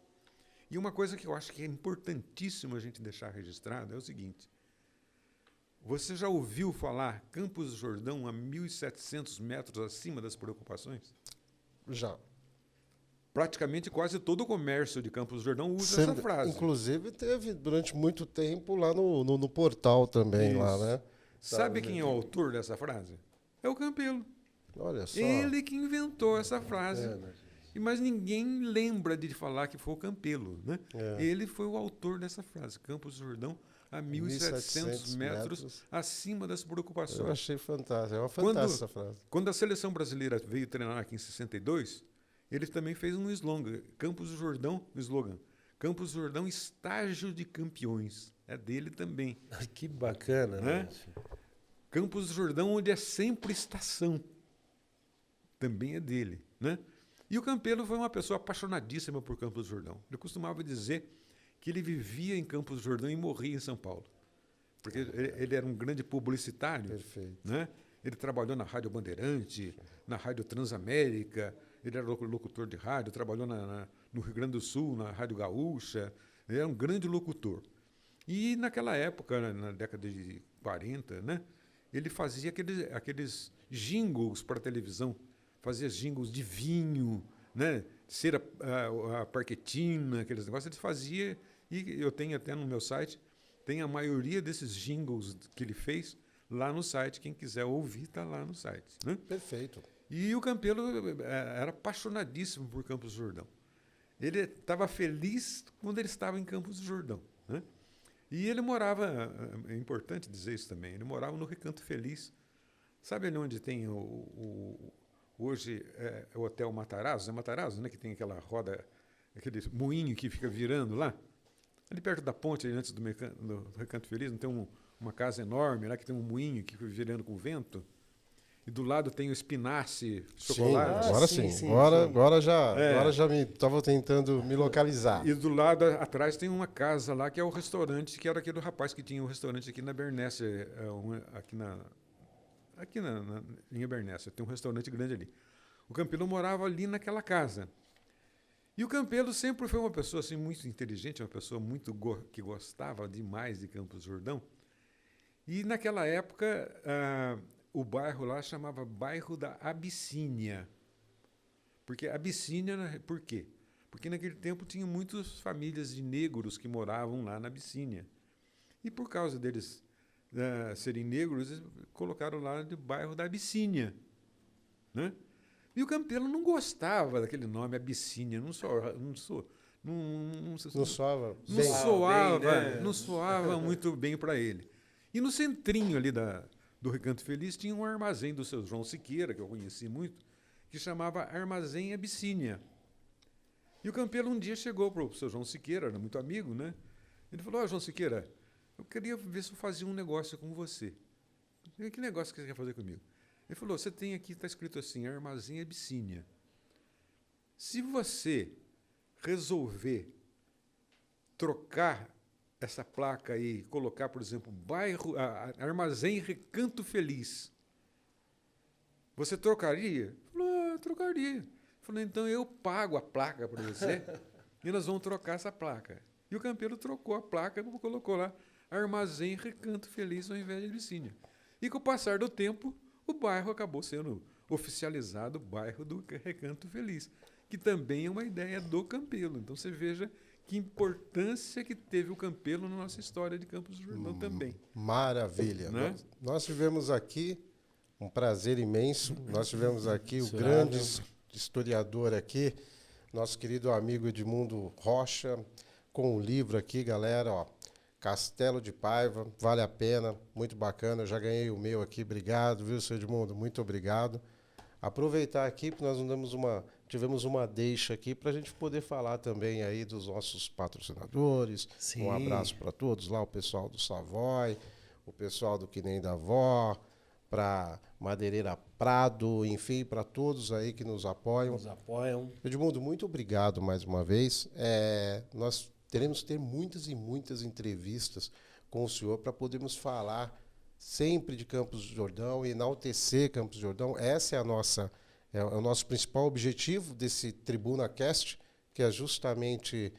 E uma coisa que eu acho que é importantíssimo a gente deixar registrado é o seguinte. Você já ouviu falar Campos do Jordão a 1.700 metros acima das preocupações? Já. Praticamente quase todo o comércio de Campos do Jordão usa essa frase. Inclusive teve durante muito tempo lá no portal também, Isso. lá, né? Sabe quem é o autor dessa frase? É o Campelo. Olha só. Ele que inventou essa frase. Né? Mas ninguém lembra de falar que foi o Campelo, né? É. Ele foi o autor dessa frase. Campos do Jordão a 1.700 metros acima das preocupações. Eu achei fantástico. É uma fantástica essa frase. Quando a seleção brasileira veio treinar aqui em 62, ele também fez um slogan. Campos do Jordão, um slogan. Campos do Jordão, estágio de campeões. É dele também. Que bacana, né? Campos do Jordão, onde é sempre estação. Também é dele, né? E o Campelo foi uma pessoa apaixonadíssima por Campos do Jordão. Ele costumava dizer que ele vivia em Campos do Jordão e morria em São Paulo. porque ele era um grande publicitário. Perfeito. Né? Ele trabalhou na Rádio Bandeirante, na Rádio Transamérica, ele era locutor de rádio, trabalhou no Rio Grande do Sul, na Rádio Gaúcha, ele era um grande locutor. E naquela época, na década de 40, né, ele fazia aqueles jingles para televisão, fazia jingles de vinho, né, cera a parquetina, aqueles negócios, ele fazia, e eu tenho até no meu site, tem a maioria desses jingles que ele fez lá no site, quem quiser ouvir está lá no site. Né? Perfeito. E o Campelo era apaixonadíssimo por Campos do Jordão. Ele estava feliz quando ele estava em Campos do Jordão. Né? E ele morava, é importante dizer isso também, ele morava no Recanto Feliz. Sabe ali onde tem hoje o Hotel Matarazzo? É Matarazzo, né? Que tem aquela roda, aquele moinho que fica virando lá? Ali perto da ponte, ali antes do Recanto Feliz, não tem uma casa enorme lá que tem um moinho que fica virando com o vento? E do lado tem o espinace chocolate. Sim, agora sim. Agora já estava tentando me localizar. E do lado atrás tem uma casa lá que é o restaurante, que era aquele rapaz que tinha um restaurante aqui na Bernécia, aqui na linha Bernécia. Tem um restaurante grande ali. O Campelo morava ali naquela casa. E o Campelo sempre foi uma pessoa assim, muito inteligente, uma pessoa que gostava demais de Campos do Jordão. E naquela época, o bairro lá chamava Bairro da Abissínia. Porque Abissínia, por quê? Porque naquele tempo tinha muitas famílias de negros que moravam lá na Abissínia. E por causa deles serem negros, eles colocaram lá de Bairro da Abissínia. Né? E o Campelo não gostava daquele nome Abissínia, não soava muito bem para ele. E no centrinho ali do Recanto Feliz tinha um armazém do seu João Siqueira, que eu conheci muito, que chamava Armazém Abissínia. E o Campelo um dia chegou para o seu João Siqueira, era muito amigo, né? Ele falou: João Siqueira, eu queria ver se eu fazia um negócio com você. Que negócio que você quer fazer comigo? Ele falou: você tem aqui, está escrito assim, Armazém Abissínia. Se você resolver trocar essa placa aí, colocar, por exemplo, Armazém Recanto Feliz, você trocaria? Ele falou: trocaria. Ele falou: então eu pago a placa para você e nós vamos trocar essa placa. E o Campelo trocou a placa e colocou lá Armazém Recanto Feliz ao invés de Abissínia. E com o passar do tempo, o bairro acabou sendo oficializado bairro do Recanto Feliz, que também é uma ideia do Campelo. Então você veja que importância que teve o Campelo na nossa história de Campos do Jordão também. Maravilha. Né? Nós tivemos aqui um prazer imenso. Nós tivemos aqui o grande historiador aqui, nosso querido amigo Edmundo Rocha, com um livro aqui, galera, ó, Castelo de Paiva, vale a pena, muito bacana. Eu já ganhei o meu aqui, obrigado, viu, seu Edmundo? Muito obrigado. Aproveitar aqui, porque nós tivemos uma deixa aqui para a gente poder falar também aí dos nossos patrocinadores. Sim. Um abraço para todos lá, o pessoal do Savoy, o pessoal do Que Nem da Vó, para Madeireira Prado, enfim, para todos aí que nos apoiam. Edmundo, muito obrigado mais uma vez. Nós teremos que ter muitas e muitas entrevistas com o senhor para podermos falar sempre de Campos do Jordão e enaltecer Campos do Jordão. Essa é o nosso principal objetivo desse TribunaCast, que é justamente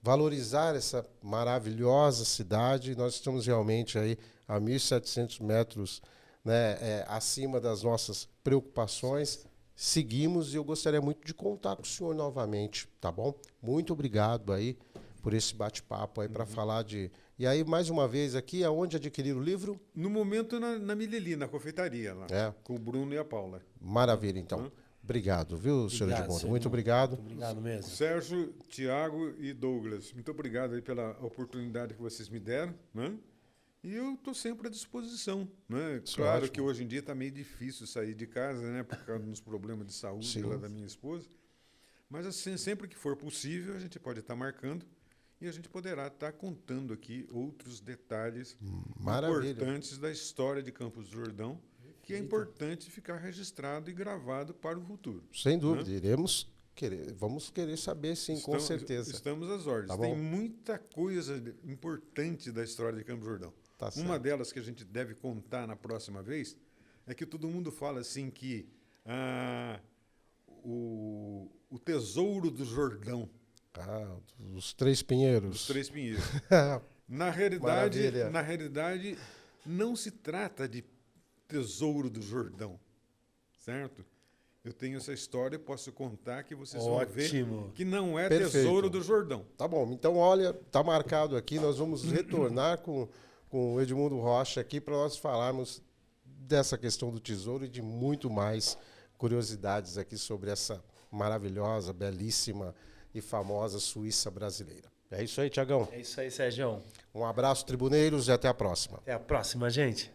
valorizar essa maravilhosa cidade. Nós estamos realmente aí a 1.700 metros, né, acima das nossas preocupações. Seguimos e eu gostaria muito de contar com o senhor novamente, tá bom? Muito obrigado aí por esse bate-papo aí para falar de... E aí, mais uma vez aqui, aonde adquirir o livro? No momento, na Mileli, na confeitaria, lá, com o Bruno e a Paula. Maravilha, então. Obrigado, viu, senhor Edmundo? Muito obrigado. Muito obrigado mesmo. Sérgio, Tiago e Douglas, muito obrigado aí pela oportunidade que vocês me deram, né? E eu estou sempre à disposição, né? Claro que hoje em dia está meio difícil sair de casa, né? Por causa dos problemas de saúde lá da minha esposa. Mas assim, sempre que for possível, a gente pode estar marcando e a gente poderá estar contando aqui outros detalhes importantes da história de Campos do Jordão, que é importante ficar registrado e gravado para o futuro. Sem dúvida, iremos Vamos querer saber, sim, com certeza. Estamos às ordens. Tá Tem bom? muita coisa importante da história de Campos do Jordão. Tá certo. Uma delas que a gente deve contar na próxima vez é que todo mundo fala assim que o Tesouro do Jordão, Os Três Pinheiros. os Três Pinheiros. Maravilha. Na realidade, não se trata de Tesouro do Jordão, certo? Eu tenho essa história, posso contar que vocês vão ver que não é Perfeito. Tesouro do Jordão. Tá bom, então olha, tá marcado aqui, nós vamos retornar com o Edmundo Rocha aqui para nós falarmos dessa questão do tesouro e de muito mais curiosidades aqui sobre essa maravilhosa, belíssima e famosa Suíça brasileira. É isso aí, Tiagão. É isso aí, Sérgio. Um abraço, tribuneiros, e até a próxima. Até a próxima, gente.